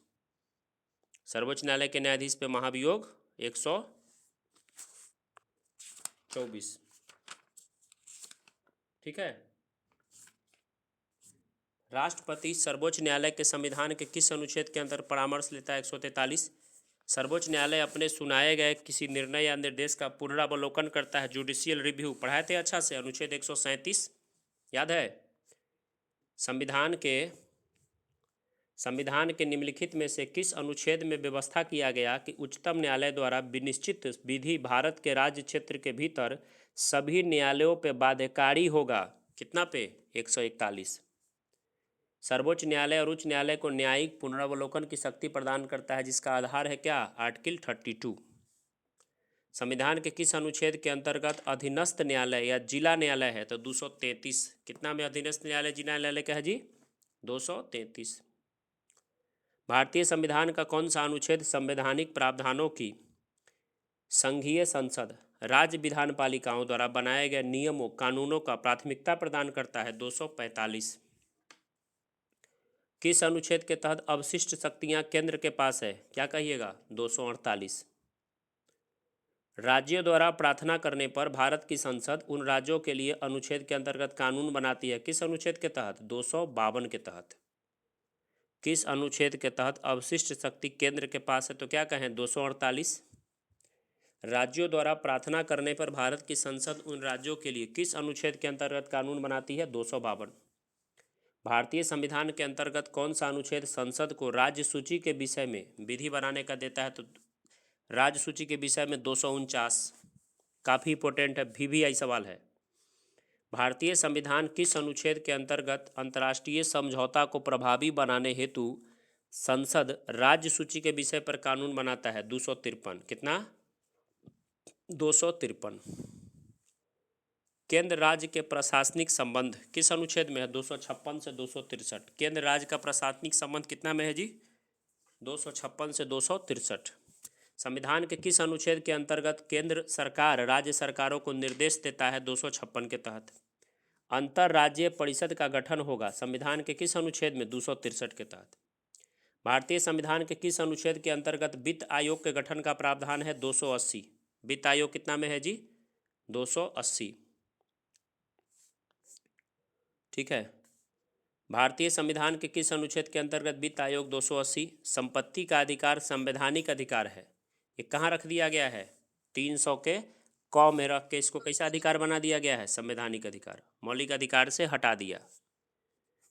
सर्वोच्च न्यायालय के न्यायाधीश पे महाभियोग 124। ठीक है। राष्ट्रपति सर्वोच्च न्यायालय के संविधान के किस अनुच्छेद के अंदर परामर्श लेता है? 143। सर्वोच्च न्यायालय अपने सुनाए गए किसी निर्णय या निर्देश का पुनरावलोकन करता है, जुडिशियल रिव्यू। पढ़ाए थे अच्छा से, अनुच्छेद 137 याद है। संविधान के निम्नलिखित में से किस अनुच्छेद में व्यवस्था किया गया कि उच्चतम न्यायालय द्वारा विनिश्चित विधि भारत के राज्य क्षेत्र के भीतर सभी न्यायालयों पे बाध्यकारी होगा? कितना पे? 141। सर्वोच्च न्यायालय और उच्च न्यायालय को न्यायिक पुनरावलोकन की शक्ति प्रदान करता है, जिसका आधार है क्या? आर्टिकल 32। संविधान के किस अनुच्छेद के अंतर्गत अधीनस्थ न्यायालय या जिला न्यायालय है? तो 233। कितना में अधीनस्थ न्यायालय जिला न्यायालय क्या है जी? 233। भारतीय संविधान का कौन सा अनुच्छेद संवैधानिक प्रावधानों की संघीय संसद, राज्य विधान पालिकाओं द्वारा बनाए गए नियमों कानूनों का प्राथमिकता प्रदान करता है? 245। किस अनुच्छेद के तहत अवशिष्ट शक्तियां केंद्र के पास है? क्या कहिएगा? 248। राज्यों द्वारा प्रार्थना करने पर भारत की संसद उन राज्यों के लिए अनुच्छेद के अंतर्गत कानून बनाती है? किस अनुच्छेद के तहत? 252 के तहत। किस अनुच्छेद के तहत अवशिष्ट शक्ति केंद्र के पास है? तो क्या कहें? 248। राज्यों द्वारा प्रार्थना करने पर भारत की संसद उन राज्यों के लिए किस अनुच्छेद के अंतर्गत कानून बनाती है? 252। भारतीय संविधान के अंतर्गत कौन सा अनुच्छेद संसद को राज्य सूची के विषय में विधि बनाने का देता है? तो राज्य सूची के विषय में 249। काफ़ी इंपॉर्टेंट है, VVI सवाल है। भारतीय संविधान किस अनुच्छेद के अंतर्गत अंतर्राष्ट्रीय समझौता को प्रभावी बनाने हेतु संसद राज्य सूची के विषय पर कानून बनाता है? 253। कितना? 253। केंद्र राज्य के प्रशासनिक संबंध किस अनुच्छेद में है? 256 से 263। केंद्र राज्य का प्रशासनिक संबंध कितना में है जी? 256 से 263। संविधान के किस अनुच्छेद के अंतर्गत केंद्र सरकार राज्य सरकारों को निर्देश देता है? 256 के तहत। अंतर्राज्यीय परिषद का गठन होगा संविधान के किस अनुच्छेद में? 263 के तहत। भारतीय संविधान के किस अनुच्छेद के अंतर्गत वित्त आयोग के गठन का प्रावधान है? 280। वित्त आयोग कितना में है जी? 280। ठीक है। भारतीय संविधान के किस अनुच्छेद के अंतर्गत वित्त आयोग? 280। संपत्ति का अधिकार संवैधानिक अधिकार है, ये कहाँ रख दिया गया है? 300 के क में रख के इसको कैसा अधिकार बना दिया गया है? संवैधानिक अधिकार। मौलिक अधिकार से हटा दिया।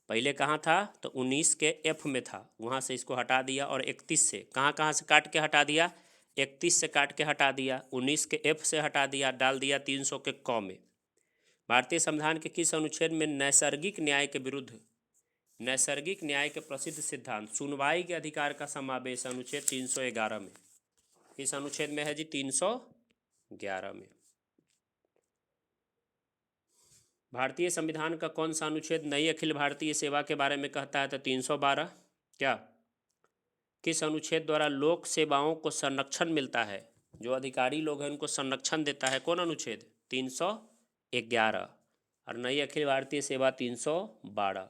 पहले कहाँ था? तो 19 के F में था, वहाँ से इसको हटा दिया। और 31 से कहाँ से काट के हटा दिया? 31 से काट के हटा दिया, 19 के F से हटा दिया, डाल दिया 300 के क में। भारतीय संविधान के किस अनुच्छेद में नैसर्गिक न्याय के विरुद्ध नैसर्गिक न्याय के प्रसिद्ध सिद्धांत सुनवाई के अधिकार का समावेश अनुच्छेद 311 में? किस अनुच्छेद में है जी? 311 में। भारतीय संविधान का कौन सा अनुच्छेद नई अखिल भारतीय सेवा के बारे में कहता है? तो 312। क्या? किस अनुच्छेद द्वारा लोक सेवाओं को संरक्षण मिलता है? जो अधिकारी लोग हैं उनको संरक्षण देता है, कौन अनुच्छेद? 311। और नई अखिल भारतीय सेवा 312।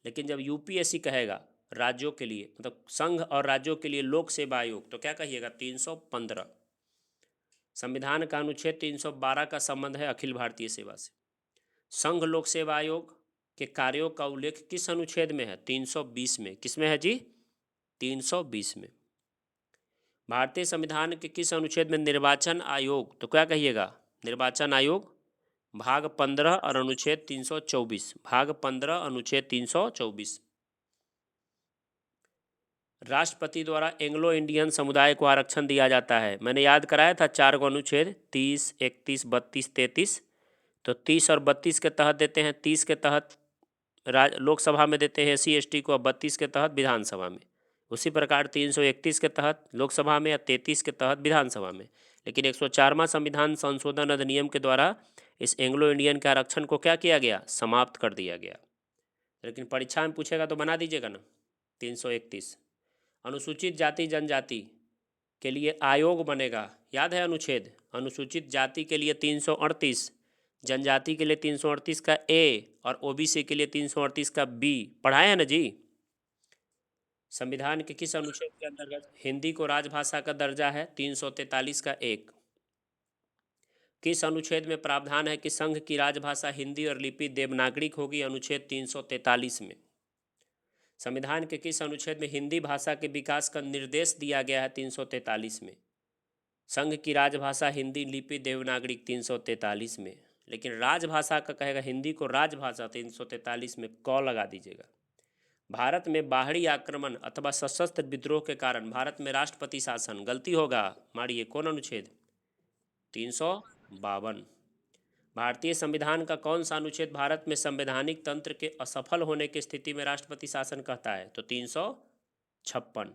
लेकिन जब यूपीएससी कहेगा राज्यों के लिए, मतलब संघ और राज्यों के लिए लोक सेवा आयोग, तो क्या कहिएगा? 315। संविधान का अनुच्छेद 312 का संबंध है अखिल भारतीय सेवा से। संघ लोक सेवा आयोग के कार्यों का उल्लेख किस अनुच्छेद में है? 320 में। किसमें है जी? 320 में। भारतीय संविधान के किस अनुच्छेद में निर्वाचन आयोग, तो क्या कहिएगा? निर्वाचन आयोग भाग 15 और अनुच्छेद 324। भाग 15 अनुच्छेद 324। राष्ट्रपति द्वारा एंग्लो इंडियन समुदाय को आरक्षण दिया जाता है। मैंने याद कराया था 4 गो अनुच्छेद, 30, 31, 32, 33। तो 30 और 32 के तहत देते हैं, 30 के तहत लोकसभा में देते हैं SC ST को, 32 के तहत विधानसभा में। उसी प्रकार 331 के तहत लोकसभा में या 33 के तहत विधानसभा में। लेकिन 104वां संविधान संशोधन अधिनियम के द्वारा इस एंग्लो इंडियन के आरक्षण को क्या किया गया? समाप्त कर दिया गया। लेकिन परीक्षा में पूछेगा तो बना दीजिएगा ना। 331 अनुसूचित जाति जनजाति के लिए आयोग बनेगा, याद है अनुच्छेद? अनुसूचित जाति के लिए 338, जनजाति के लिए 338 का A और OBC के लिए 338 का B। पढ़ाए हैं ना जी? संविधान के किस अनुच्छेद के अंतर्गत हिंदी को राजभाषा का दर्जा है? 343 का 1। किस अनुच्छेद में प्रावधान है कि संघ की राजभाषा हिंदी और लिपि देवनागरिक होगी? अनुच्छेद 343 में। संविधान के किस अनुच्छेद में हिंदी भाषा के विकास का निर्देश दिया गया है? 343 में। संघ की राजभाषा हिंदी लिपि देवनागरिक 343 में। लेकिन राजभाषा का कहेगा हिंदी को राजभाषा, 343 में क लगा दीजिएगा। भारत में बाहरी आक्रमण अथवा सशस्त्र विद्रोह के कारण भारत में राष्ट्रपति शासन, गलती होगा मारिए, कौन अनुच्छेद? 352। भारतीय संविधान का कौन सा अनुच्छेद भारत में संवैधानिक तंत्र के असफल होने की स्थिति में राष्ट्रपति शासन कहता है? तो 356।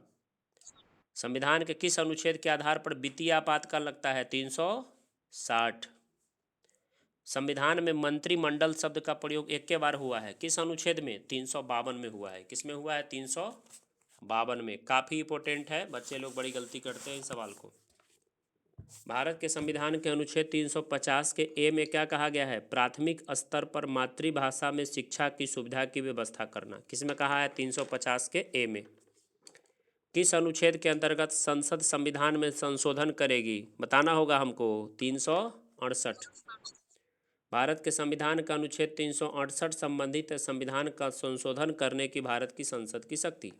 संविधान के किस अनुच्छेद के आधार पर वित्तीय आपातकाल लगता है? 360। संविधान में मंत्रिमंडल शब्द का प्रयोग एक के बार हुआ है, किस अनुच्छेद में? 352 में हुआ है। किस में हुआ है? 352 में। काफ़ी इंपॉर्टेंट है, बच्चे लोग बड़ी गलती करते हैं इस सवाल को। भारत के संविधान के अनुच्छेद 350 के A में क्या कहा गया है? प्राथमिक स्तर पर मातृभाषा में शिक्षा की सुविधा की व्यवस्था करना। किस में कहा है? 350 के A में। किस अनुच्छेद के अंतर्गत संसद संविधान में संशोधन करेगी? बताना होगा हमको। 368। भारत के संविधान का अनुच्छेद 368 संबंधित संविधान का संशोधन करने की भारत की संसद की शक्ति।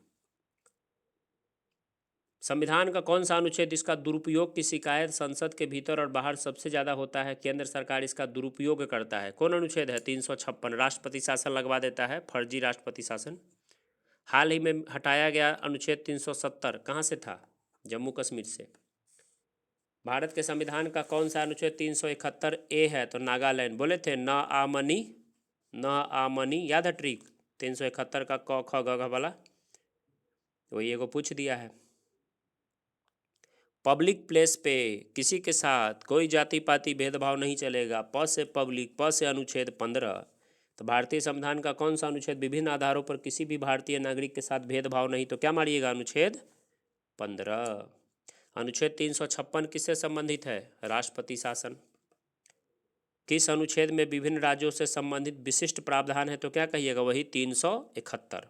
संविधान का कौन सा अनुच्छेद इसका दुरुपयोग की शिकायत संसद के भीतर और बाहर सबसे ज़्यादा होता है? केंद्र सरकार इसका दुरुपयोग करता है, कौन अनुच्छेद है? 356। राष्ट्रपति शासन लगवा देता है, फर्जी राष्ट्रपति शासन। हाल ही में हटाया गया अनुच्छेद 370 कहाँ से था? जम्मू कश्मीर से। भारत के संविधान का कौन सा अनुच्छेद 371 A है? तो नागालैंड। बोले थे न आमनी, न आमनी, याद है ट्रिक? 371 का क ख ग घ वाला, वही एगो पूछ दिया है। पब्लिक प्लेस पे किसी के साथ कोई जाति पाति भेदभाव नहीं चलेगा। प से पब्लिक, प से अनुच्छेद 15। तो भारतीय संविधान का कौन सा अनुच्छेद विभिन्न आधारों पर किसी भी भारतीय नागरिक के साथ भेदभाव नहीं, तो क्या मारिएगा? अनुच्छेद 15। अनुच्छेद 356 किससे संबंधित है? राष्ट्रपति शासन। किस अनुच्छेद में विभिन्न राज्यों से संबंधित विशिष्ट प्रावधान है, तो क्या कहिएगा? वही 371।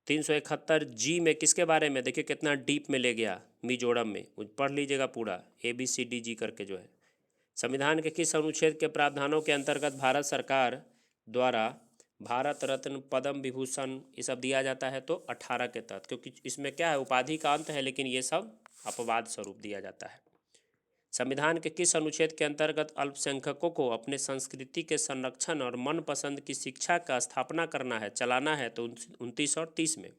371 जी में किसके बारे में? देखिए कितना डीप में ले गया, मिजोरम में। पढ़ लीजिएगा पूरा ABCDG करके जो है। संविधान के किस अनुच्छेद के प्रावधानों के अंतर्गत भारत सरकार द्वारा भारत रत्न, पद्म विभूषण ये सब दिया जाता है? तो 18 के तहत, क्योंकि इसमें क्या है, उपाधि का अंत है, लेकिन ये सब अपवाद स्वरूप दिया जाता है। संविधान के किस अनुच्छेद के अंतर्गत अल्पसंख्यकों को अपने संस्कृति के संरक्षण और मनपसंद की शिक्षा का स्थापना करना है, चलाना है? तो 29 और 30 में।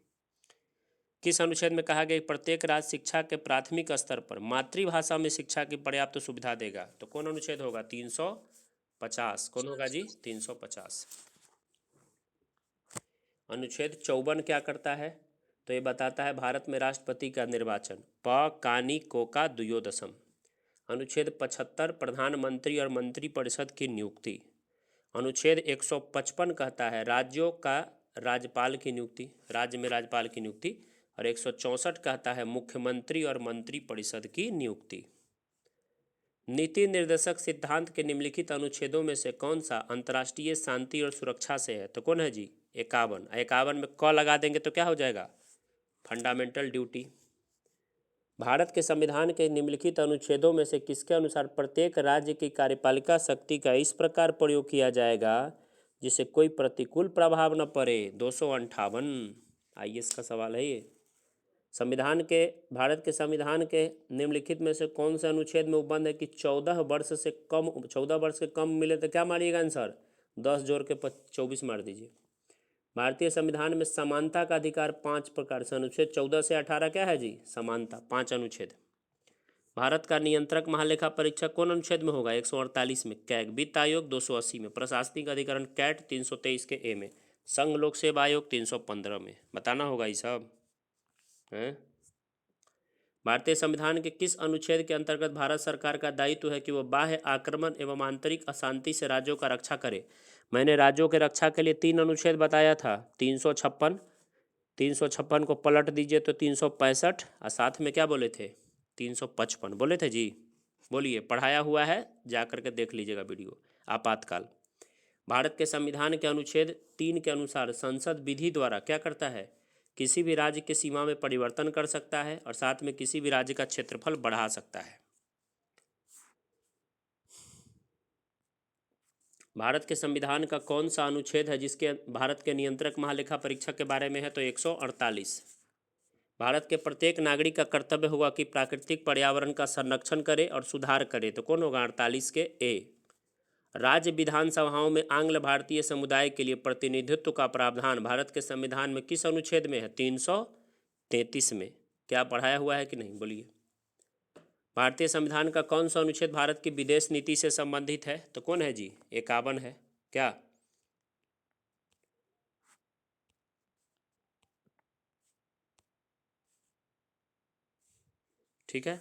किस अनुच्छेद में कहा गया प्रत्येक राज्य शिक्षा के प्राथमिक स्तर पर मातृभाषा में शिक्षा की पर्याप्त सुविधा देगा? तो कौन अनुच्छेद होगा? 350। कौन होगा जी? 350। अनुच्छेद 54 क्या करता है? तो ये बताता है भारत में राष्ट्रपति का निर्वाचन। प कानी को का द्वयोदशम। अनुच्छेद 75 प्रधानमंत्री और मंत्रिपरिषद की नियुक्ति। अनुच्छेद 155 कहता है राज्यों का राज्यपाल की नियुक्ति, राज्य में राज्यपाल की नियुक्ति। और 164 कहता है मुख्यमंत्री और मंत्रिपरिषद की नियुक्ति। नीति निर्देशक सिद्धांत के निम्नलिखित अनुच्छेदों में से कौन सा अंतर्राष्ट्रीय शांति और सुरक्षा से है? तो कौन है जी? 51। 51 में क लगा देंगे तो क्या हो जाएगा? Fundamental duty. भारत के संविधान के निम्नलिखित अनुच्छेदों में से किसके अनुसार प्रत्येक राज्य की कार्यपालिका शक्ति का इस प्रकार प्रयोग किया जाएगा जिससे कोई प्रतिकूल प्रभाव न पड़े? 258। IAS का सवाल है ये। संविधान के भारत के संविधान के निम्नलिखित में से कौन से अनुच्छेद में उपबंध है कि 14 वर्ष से कम, 14 वर्ष के कम मिले तो क्या मारिएगा आंसर? 10 जोड़ के 24 मार दीजिए। भारतीय संविधान में समानता का अधिकार 5 प्रकार से, अनुच्छेद 14 से 18 क्या है जी? समानता। 5 अनुच्छेद। भारत का नियंत्रक महालेखा परीक्षक कौन अनुच्छेद में होगा? 148 में। कैग। वित्त आयोग 280 में। प्रशासनिक अधिकरण कैट 323 के ए में। संघ लोक सेवा आयोग 315 में। बताना होगा ये सब है। भारतीय संविधान के किस अनुच्छेद के अंतर्गत भारत सरकार का दायित्व है कि वह बाह्य आक्रमण एवं आंतरिक अशांति से राज्यों का रक्षा करे? मैंने राज्यों के रक्षा के लिए 3 अनुच्छेद बताया था। 356, 356 को पलट दीजिए तो 365, और साथ में क्या बोले थे? 355 बोले थे जी। बोलिए, पढ़ाया हुआ है, जा करके देख लीजिएगा वीडियो। आपातकाल। भारत के संविधान के अनुच्छेद 3 के अनुसार संसद विधि द्वारा क्या करता है? किसी भी राज्य की सीमा में परिवर्तन कर सकता है और साथ में किसी भी राज्य का क्षेत्रफल बढ़ा सकता है। भारत के संविधान का कौन सा अनुच्छेद है जिसके भारत के नियंत्रक महालेखा परीक्षक के बारे में है? तो 148। भारत के प्रत्येक नागरिक का कर्तव्य होगा कि प्राकृतिक पर्यावरण का संरक्षण करे और सुधार करे। तो कौन होगा? 48 के ए। राज्य विधानसभाओं में आंग्ल भारतीय समुदाय के लिए प्रतिनिधित्व का प्रावधान भारत के संविधान में किस अनुच्छेद में है? 333 में। क्या पढ़ाया हुआ है कि नहीं? बोलिए। भारतीय संविधान का कौन सा अनुच्छेद भारत की विदेश नीति से संबंधित है? तो कौन है जी? 51 है। क्या? ठीक है।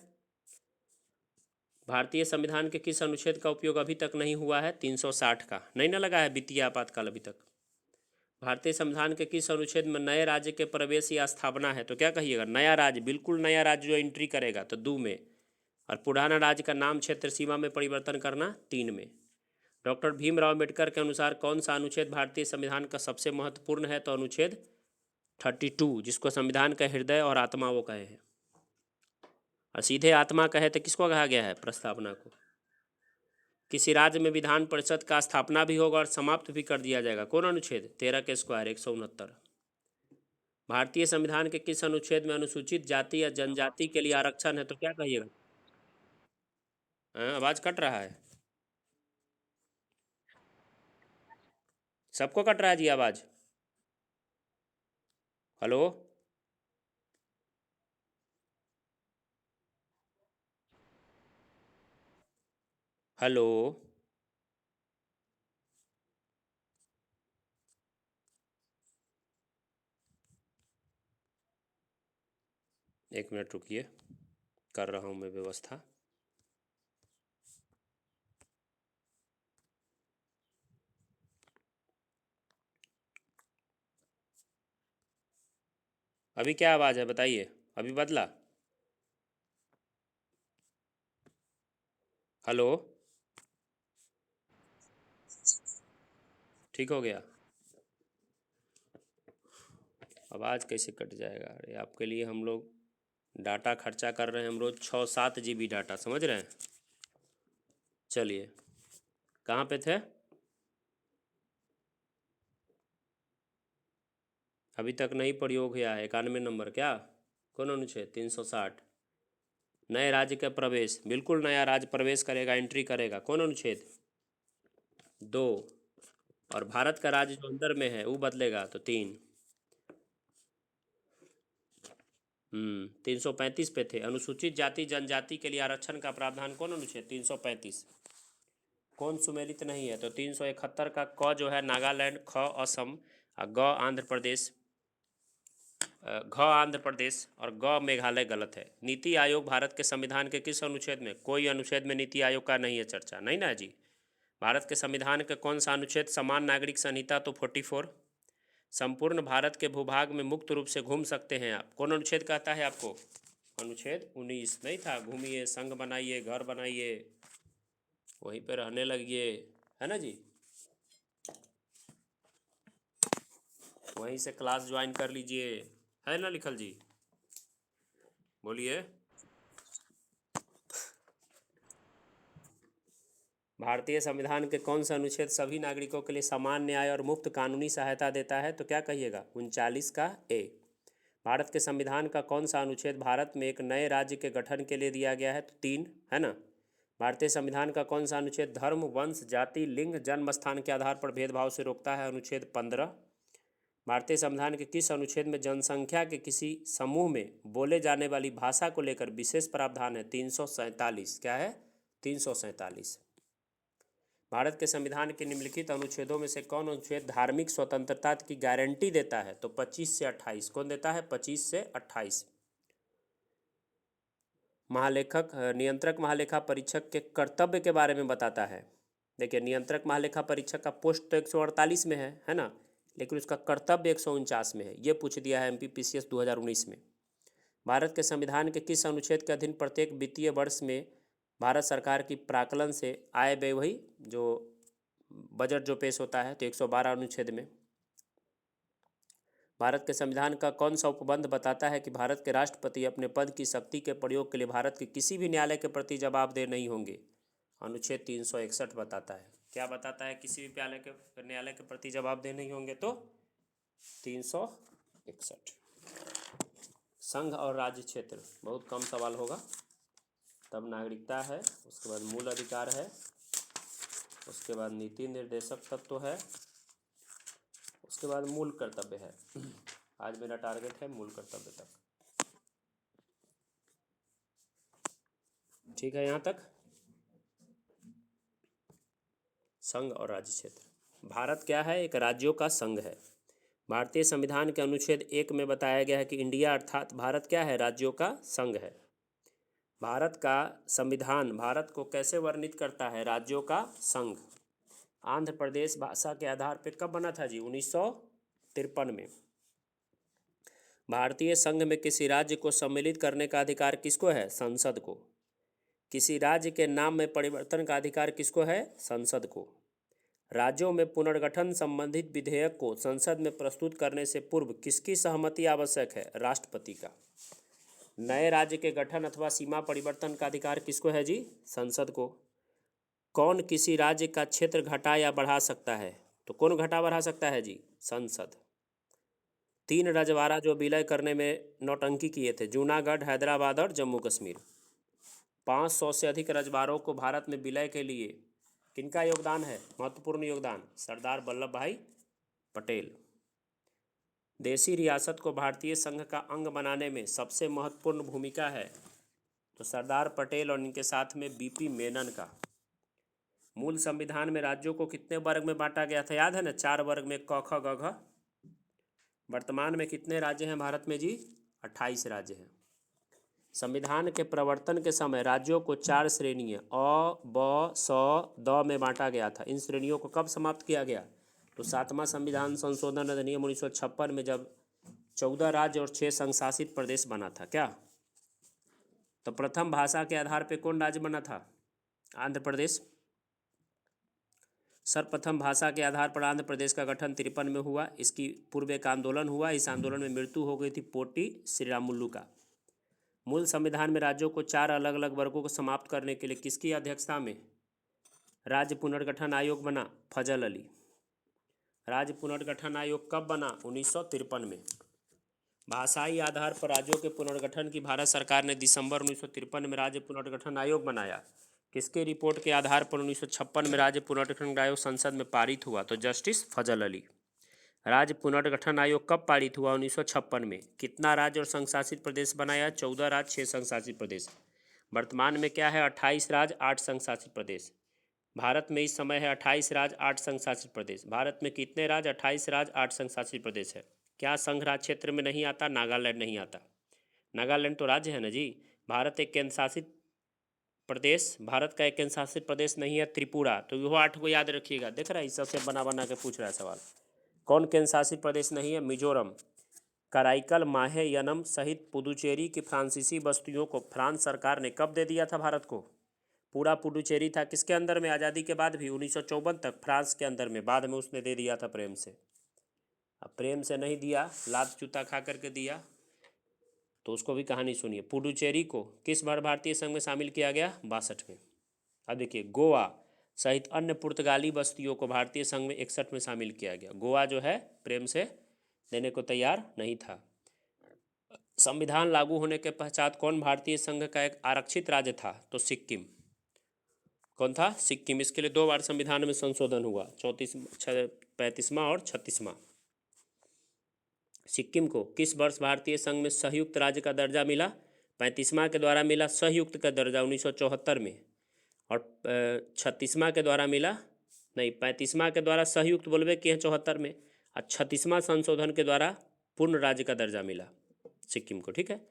भारतीय संविधान के किस अनुच्छेद का उपयोग अभी तक नहीं हुआ है? 360 का। नहीं ना लगा है वित्तीय आपातकाल अभी तक। भारतीय संविधान के किस अनुच्छेद में नए राज्य के प्रवेश या स्थापना है? तो क्या कहिएगा? नया राज्य, बिल्कुल नया राज्य जो एंट्री करेगा तो 2 में। और पुराना राज्य का नाम क्षेत्र सीमा में परिवर्तन करना 3 में। डॉक्टर भीमराव अम्बेडकर के अनुसार कौन सा अनुच्छेद भारतीय संविधान का सबसे महत्वपूर्ण है? तो अनुच्छेद 32, जिसको संविधान का हृदय और आत्मा वो कहे हैं। और सीधे आत्मा कहे तो किसको कहा गया है? प्रस्तावना को। किसी राज्य में विधान परिषद का स्थापना भी होगा और समाप्त भी कर दिया जाएगा। कौन अनुच्छेद? 13 के स्क्वायर 169। भारतीय संविधान के किस अनुच्छेद में अनुसूचित जाति या जनजाति के लिए आरक्षण है? तो क्या कहिएगा? आवाज़ कट रहा है। सबको कट रहा है जी आवाज़। हेलो। हेलो। एक मिनट रुकिए, कर रहा हूँ मैं व्यवस्था। अभी क्या आवाज़ है बताइए, अभी बदला? हेलो, ठीक हो गया? आवाज़ कैसे कट जाएगा? अरे आपके लिए हम लोग डाटा खर्चा कर रहे हैं, हम रोज़ 6-7 GB डाटा, समझ रहे हैं? चलिए, कहाँ पे थे? अभी तक नहीं प्रयोग हुआ है 91 नंबर, क्या कौन अनुच्छेद? 360। नए राज्य का प्रवेश, बिल्कुल नया राज्य प्रवेश करेगा, एंट्री करेगा, कौन अनुच्छेद? 2। और भारत का राज्य जो अंदर में है वो बदलेगा तो 3। 335 पे थे। अनुसूचित जाति जनजाति के लिए आरक्षण का प्रावधान, कौन अनुच्छेद? 335। कौन सुमेलित नहीं है? तो 371 का क जो है नागालैंड, ख असम और ग आंध्र प्रदेश, घ आंध्र प्रदेश और ग मेघालय गलत है। नीति आयोग भारत के संविधान के किस अनुच्छेद में? कोई अनुच्छेद में नीति आयोग का नहीं है चर्चा, नहीं ना जी। भारत के संविधान का कौन सा अनुच्छेद? समान नागरिक संहिता तो 44। संपूर्ण भारत के भूभाग में मुक्त रूप से घूम सकते हैं आप, कौन अनुच्छेद कहता है आपको? अनुच्छेद 19। नहीं था? घूमिए, संघ बनाइए, घर बनाइए, वहीं पे रहने लगिए, है ना जी। वहीं से क्लास ज्वाइन कर लीजिए, है ना लिखल जी? बोलिए। भारतीय संविधान के कौन सा अनुच्छेद सभी नागरिकों के लिए समान न्याय और मुफ्त कानूनी सहायता देता है? तो क्या कहिएगा? 39 का ए। भारत के संविधान का कौन सा अनुच्छेद भारत में एक नए राज्य के गठन के लिए दिया गया है? तो 3, है ना। भारतीय संविधान का कौन सा अनुच्छेद धर्म, वंश, जाति, लिंग, जन्म स्थान के आधार पर भेदभाव से रोकता है? अनुच्छेद 15। भारतीय संविधान के किस अनुच्छेद में जनसंख्या के किसी समूह में बोले जाने वाली भाषा को लेकर विशेष प्रावधान है? 347। क्या है? 347। भारत के संविधान के निम्नलिखित अनुच्छेदों में से कौन अनुच्छेद धार्मिक स्वतंत्रता की गारंटी देता है? तो 25 से 28। कौन देता है? 25 से 28। महालेखक, नियंत्रक महालेखा परीक्षक के कर्तव्य के बारे में बताता है। देखिए, नियंत्रक महालेखा परीक्षक का पोस्ट तो 148 में है ना, लेकिन उसका कर्तव्य 149 में है। ये पूछ दिया है MPPCS 2019 में। भारत के संविधान के किस अनुच्छेद के अधीन प्रत्येक वित्तीय वर्ष में भारत सरकार की प्राक्कलन से आय व्यय, वही जो बजट जो पेश होता है, तो 112 अनुच्छेद में। भारत के संविधान का कौन सा उपबंध बताता है कि भारत के राष्ट्रपति अपने पद की शक्ति के प्रयोग के लिए भारत के किसी भी न्यायालय के प्रति जवाबदेह नहीं होंगे? अनुच्छेद 361 बताता है। क्या बताता है? किसी भी न्यायालय के प्रति जवाबदेह नहीं होंगे, तो 361। संघ और राज्य क्षेत्र, बहुत कम सवाल होगा। तब नागरिकता है, उसके बाद मूल अधिकार है, उसके बाद नीति निर्देशक तत्व है, उसके बाद मूल कर्तव्य है। आज मेरा टारगेट है मूल कर्तव्य तक। ठीक है यहाँ तक? संघ और राज्य क्षेत्र। भारत क्या है? एक राज्यों का संघ है। भारतीय संविधान के अनुच्छेद 1 में बताया गया है कि इंडिया अर्थात भारत क्या है? राज्यों का संघ है। भारत का संविधान भारत को कैसे वर्णित करता है? राज्यों का संघ। आंध्र प्रदेश भाषा के आधार पर कब बना था जी? 1953 में। भारतीय संघ में किसी राज्य को सम्मिलित करने का अधिकार किसको है? संसद को। किसी राज्य के नाम में परिवर्तन का अधिकार किसको है? संसद को। राज्यों में पुनर्गठन संबंधित विधेयक को संसद में प्रस्तुत करने से पूर्व किसकी सहमति आवश्यक है? राष्ट्रपति का। नए राज्य के गठन अथवा सीमा परिवर्तन का अधिकार किसको है जी? संसद को। कौन किसी राज्य का क्षेत्र घटा या बढ़ा सकता है? तो कौन घटा बढ़ा सकता है जी? संसद। 3 रजवाड़ा जो विलय करने में नौटंकी किए थे, जूनागढ़, हैदराबाद और जम्मू कश्मीर। 500 से अधिक रजवाड़ों को भारत में विलय के लिए किनका योगदान है? महत्वपूर्ण योगदान सरदार वल्लभ भाई पटेल। देशी रियासत को भारतीय संघ का अंग बनाने में सबसे महत्वपूर्ण भूमिका है, तो सरदार पटेल और इनके साथ में BP मेनन का। मूल संविधान में राज्यों को कितने वर्ग में बांटा गया था? याद है ना? 4 वर्ग में, क ख ग घ। वर्तमान में कितने राज्य हैं भारत में जी? 28 राज्य हैं। संविधान के प्रवर्तन के समय राज्यों को 4 श्रेणियाँ अ, ब, स, द में बांटा गया था। इन श्रेणियों को कब समाप्त किया गया? तो 7वां संविधान संशोधन अधिनियम 1956 में, जब 14 राज्य और 6 संघशासित प्रदेश बना था। क्या? तो प्रथम भाषा के आधार पर कौन राज्य बना था? आंध्र प्रदेश। सर्वप्रथम भाषा के आधार पर आंध्र प्रदेश का गठन 53 में हुआ। इसकी पूर्व एक आंदोलन हुआ, इस आंदोलन में मृत्यु हो गई थी पोटी श्रीरामुलु का। मूल संविधान में राज्यों को 4 अलग अलग वर्गों को समाप्त करने के लिए किसकी अध्यक्षता में राज्य पुनर्गठन आयोग बना? फजल अली। राज्य पुनर्गठन आयोग कब बना? 1953 में। भाषाई आधार पर राज्यों के पुनर्गठन की भारत सरकार ने दिसंबर 1953 में राज्य पुनर्गठन आयोग बनाया। किसके रिपोर्ट के आधार पर 1956 में राज्य पुनर्गठन आयोग संसद में पारित हुआ? तो जस्टिस फजल अली। राज्य पुनर्गठन आयोग कब पारित हुआ? 1956 में। कितना राज्य और संघशासित प्रदेश बनाया? 14 राज्य 6 संघशासित प्रदेश। वर्तमान में क्या है? 28 राज्य 8 संघशासित प्रदेश। भारत में इस समय है 28 राज्य 8 संघशासित प्रदेश। भारत में कितने राज्य? 28 राज्य 8 संघशासित प्रदेश है। क्या संघ राज्य क्षेत्र में नहीं आता? नागालैंड नहीं आता। नागालैंड तो राज्य है ना जी। भारत एक केंद्र शासित प्रदेश, भारत का एक केंद्र शासित प्रदेश नहीं है त्रिपुरा। तो वो 8 को याद रखिएगा। देख रहा है, सबसे बना बना के पूछ रहा है सवाल। कौन केंद्र शासित प्रदेश नहीं है? मिजोरम। कराईकल, माहे, यनम सहित पुडुचेरी की फ्रांसीसी बस्तियों को फ्रांस सरकार ने कब दे दिया था भारत को? पूरा पुडुचेरी था किसके अंदर में? आज़ादी के बाद भी 1954 तक फ्रांस के अंदर में। बाद में उसने दे दिया था प्रेम से। अब प्रेम से नहीं दिया, लात जूता खा करके दिया, तो उसको भी कहानी सुनिए। पुडुचेरी को किस बार भारतीय संघ में शामिल किया गया? 62 में। अब देखिए, गोवा सहित अन्य पुर्तगाली बस्तियों को भारतीय संघ में 61 में शामिल किया गया। गोवा जो है प्रेम से देने को तैयार नहीं था। संविधान लागू होने के पश्चात कौन भारतीय संघ का एक आरक्षित राज्य था? तो सिक्किम। कौन था? सिक्किम। इसके लिए 2 बार संविधान में संशोधन हुआ, 35वां और 36वां। सिक्किम को किस वर्ष भारतीय संघ में संयुक्त राज्य का दर्जा मिला? 35वां के द्वारा मिला संयुक्त का दर्जा 1974 में, और 36वां के द्वारा मिला, नहीं 35वां के द्वारा संयुक्त बोलबे किए हैं 74 में, और 36वां संशोधन के द्वारा पूर्ण राज्य का दर्जा मिला सिक्किम को। ठीक है।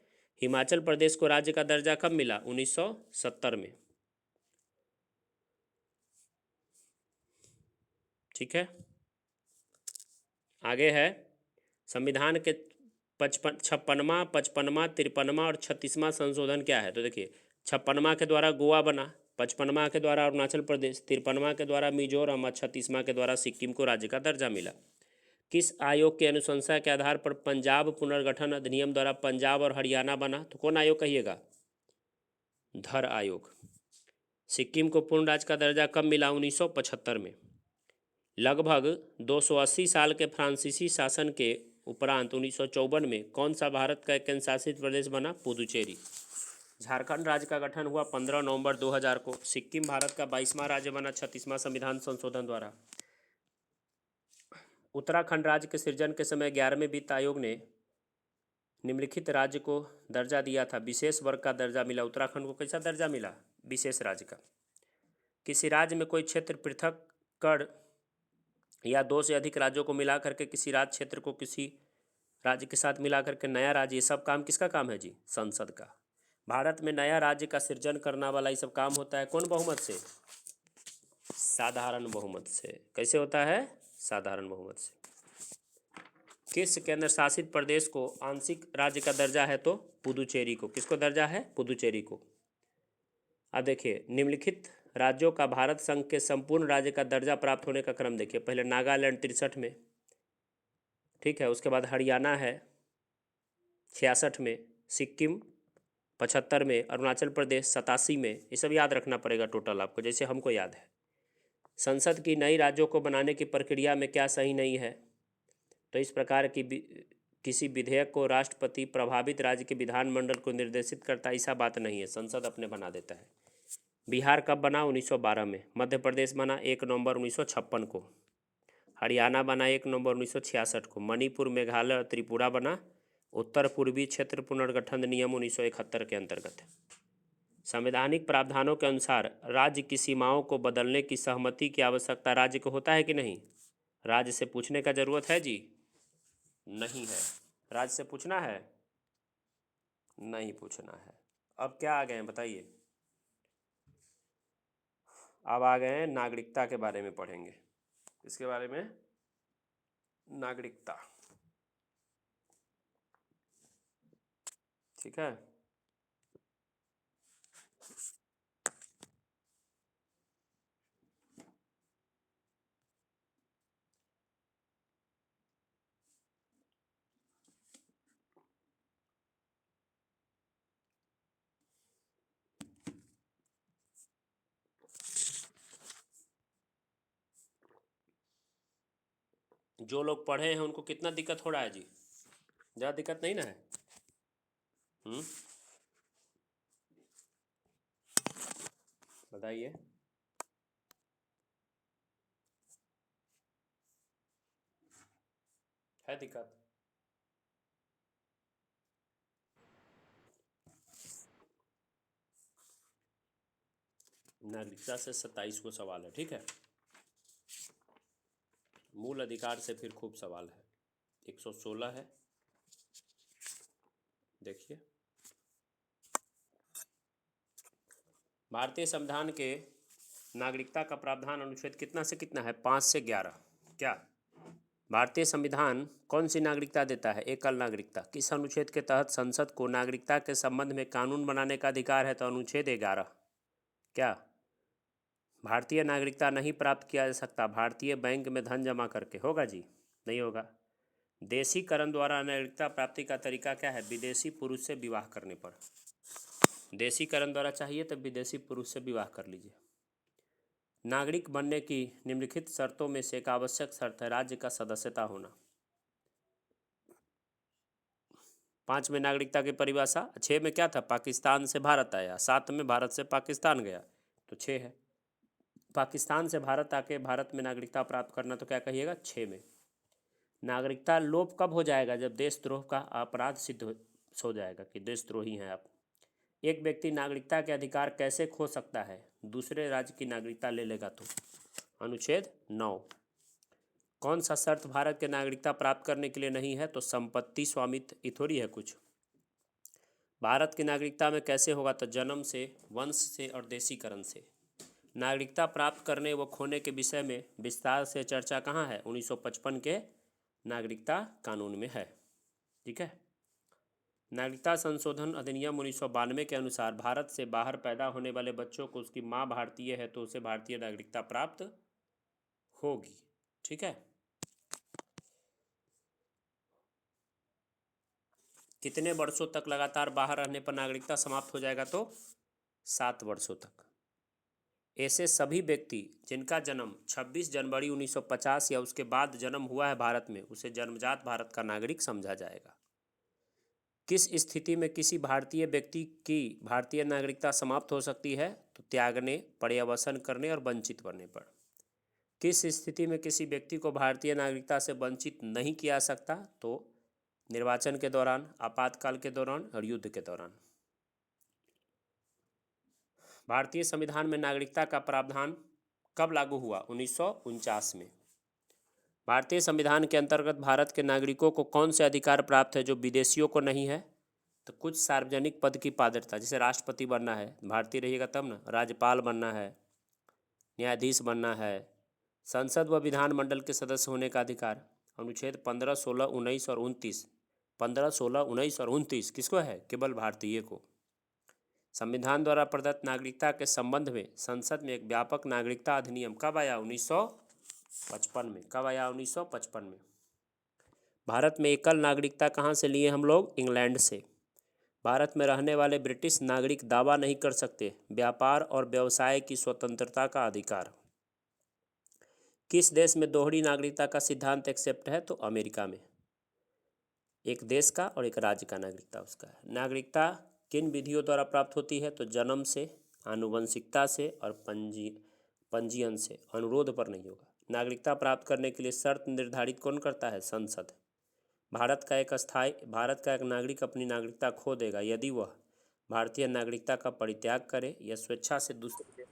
हिमाचल प्रदेश को राज्य का दर्जा कब मिला? 1970 में। ठीक है। आगे है संविधान के 56वां, 55वां, 53वां और 36वां संशोधन क्या है? तो देखिए, 56वां के द्वारा गोवा बना, 55वां के द्वारा अरुणाचल प्रदेश, 53वां के द्वारा मिजोरम और 36वां के द्वारा सिक्किम को राज्य का दर्जा मिला। किस आयोग की अनुशंसा के आधार पर पंजाब पुनर्गठन अधिनियम द्वारा पंजाब और हरियाणा बना? तो कौन आयोग कहिएगा? धर आयोग। सिक्किम को पूर्ण राज्य का दर्जा कब मिला? 1975 में। लगभग 280 साल के फ्रांसीसी शासन के उपरांत 1954 में कौन सा भारत का एक केंद्र शासित प्रदेश बना? पुदुचेरी। झारखंड राज्य का गठन हुआ 15 नवंबर 2000 को। सिक्किम भारत का 22वां राज्य बना 36वां संविधान संशोधन द्वारा। उत्तराखंड राज्य के सृजन के समय 11वें वित्त आयोग ने निम्नलिखित राज्य को दर्जा दिया था। विशेष वर्ग का दर्जा मिला उत्तराखंड को। कैसा दर्जा मिला? विशेष राज्य का। किसी राज्य में कोई क्षेत्र पृथक कर या 2 से अधिक राज्यों को मिला करके किसी राज्य क्षेत्र को किसी राज्य के साथ मिला करके नया राज्य, ये सब काम किसका काम है जी? संसद का। भारत में नया राज्य का सृजन करना वाला ये सब काम होता है कौन बहुमत से? साधारण बहुमत से। कैसे होता है? साधारण बहुमत से। किस केंद्र शासित प्रदेश को आंशिक राज्य का दर्जा है? तो पुदुचेरी को। किसको दर्जा है? पुदुचेरी को। अब देखिए, निम्नलिखित राज्यों का भारत संघ के संपूर्ण राज्य का दर्जा प्राप्त होने का क्रम देखिए। पहले नागालैंड 63 में, ठीक है। उसके बाद हरियाणा है 66 में, सिक्किम 75 में, अरुणाचल प्रदेश 87 में। ये सब याद रखना पड़ेगा टोटल आपको, जैसे हमको याद है। संसद की नई राज्यों को बनाने की प्रक्रिया में क्या सही नहीं है? तो इस प्रकार की किसी विधेयक को राष्ट्रपति प्रभावित राज्य के विधानमंडल को निर्देशित करता, ऐसा बात नहीं है, संसद अपने बना देता है। बिहार कब बना? 1912 में। मध्य प्रदेश बना 1 नवंबर 1956 को। हरियाणा बना 1 नवंबर 1966 को। मणिपुर, मेघालय और त्रिपुरा बना उत्तर पूर्वी क्षेत्र पुनर्गठन नियम 1971 के अंतर्गत। संवैधानिक प्रावधानों के अनुसार राज्य की सीमाओं को बदलने की सहमति की आवश्यकता राज्य को होता है कि नहीं? राज्य से पूछने का जरूरत है जी? नहीं है। राज्य से पूछना है? नहीं पूछना है। अब क्या आ गए हैं बताइए। अब आ गए हैं नागरिकता के बारे में पढ़ेंगे। इसके बारे में, नागरिकता, ठीक है। जो लोग पढ़े हैं उनको कितना दिक्कत हो रहा है जी? ज़्यादा दिक्कत नहीं ना है? हम्म, बताइए। है दिक्कत? नागरिकता से 27 को सवाल है, ठीक है। मूल अधिकार से फिर खूब सवाल है। 116 है, देखिए। भारतीय संविधान के नागरिकता का प्रावधान अनुच्छेद कितना से कितना है? 5 से 11। क्या भारतीय संविधान कौन सी नागरिकता देता है? एकल नागरिकता। किस अनुच्छेद के तहत संसद को नागरिकता के संबंध में कानून बनाने का अधिकार है? तो अनुच्छेद 11। क्या भारतीय नागरिकता नहीं प्राप्त किया जा सकता भारतीय बैंक में धन जमा करके? होगा जी? नहीं होगा। देशीकरण द्वारा नागरिकता प्राप्ति का तरीका क्या है? विदेशी पुरुष से विवाह करने पर। देशीकरण द्वारा चाहिए तो विदेशी पुरुष से विवाह कर लीजिए। नागरिक बनने की निम्नलिखित शर्तों में से एक आवश्यक शर्त है राज्य का सदस्यता होना। 5 में नागरिकता की परिभाषा, 6 में क्या था? पाकिस्तान से भारत आया, 7 में भारत से पाकिस्तान गया, तो 6 है। पाकिस्तान से भारत आके भारत में नागरिकता प्राप्त करना, तो क्या कहिएगा? 6 में। नागरिकता लोप कब हो जाएगा? जब देशद्रोह का अपराध सिद्ध हो जाएगा कि देशद्रोही हैं आप। एक व्यक्ति नागरिकता के अधिकार कैसे खो सकता है? दूसरे राज्य की नागरिकता ले लेगा तो। अनुच्छेद 9। कौन सा शर्त भारत के नागरिकता प्राप्त करने के लिए नहीं है? तो संपत्ति स्वामित्व, ये थोड़ी है कुछ। भारत की नागरिकता में कैसे होगा? तो जन्म से, वंश से और देशीकरण से। नागरिकता प्राप्त करने व खोने के विषय में विस्तार से चर्चा कहाँ है? 1955 के नागरिकता कानून में है, ठीक है। नागरिकता संशोधन अधिनियम 1992 के अनुसार भारत से बाहर पैदा होने वाले बच्चों को उसकी माँ भारतीय है तो उसे भारतीय नागरिकता प्राप्त होगी, ठीक है। कितने वर्षों तक लगातार बाहर रहने पर नागरिकता समाप्त हो जाएगा? तो 7 वर्षों तक। ऐसे सभी व्यक्ति जिनका जन्म 26 जनवरी 1950 या उसके बाद जन्म हुआ है भारत में, उसे जन्मजात भारत का नागरिक समझा जाएगा। किस स्थिति में किसी भारतीय व्यक्ति की भारतीय नागरिकता समाप्त हो सकती है? तो त्यागने, पर्यवसन करने और वंचित करने पर। किस स्थिति में किसी व्यक्ति को भारतीय नागरिकता से वंचित नहीं किया जा सकता? तो निर्वाचन के दौरान, आपातकाल के दौरान और युद्ध के दौरान। भारतीय संविधान में नागरिकता का प्रावधान कब लागू हुआ? 1949 में। भारतीय संविधान के अंतर्गत भारत के नागरिकों को कौन से अधिकार प्राप्त है जो विदेशियों को नहीं है? तो कुछ सार्वजनिक पद की पात्रता, जैसे राष्ट्रपति बनना है, भारतीय रहिएगा तब ना, राज्यपाल बनना है, न्यायाधीश बनना है, संसद व विधानमंडल के सदस्य होने का अधिकार। अनुच्छेद 15, 16, 19 और 29। 15, 16, 19 और 29 किसको है? केवल भारतीय को। संविधान द्वारा प्रदत्त नागरिकता के संबंध में संसद में एक व्यापक नागरिकता अधिनियम कब आया? 1955 में। कब आया? 1955 में। भारत में एकल नागरिकता कहाँ से लिए हम लोग? इंग्लैंड से। भारत में रहने वाले ब्रिटिश नागरिक दावा नहीं कर सकते व्यापार और व्यवसाय की स्वतंत्रता का अधिकार। किस देश में दोहरी नागरिकता का सिद्धांत एक्सेप्ट है? तो अमेरिका में। एक देश का और एक राज्य का नागरिकता उसका है। नागरिकता किन विधियों द्वारा प्राप्त होती है? तो जन्म से, आनुवंशिकता से और पंजीयन से। अनुरोध पर नहीं होगा। नागरिकता प्राप्त करने के लिए शर्त निर्धारित कौन करता है? संसद। भारत का एक नागरिक अपनी नागरिकता खो देगा यदि वह भारतीय नागरिकता का परित्याग करे या स्वेच्छा से दूसरे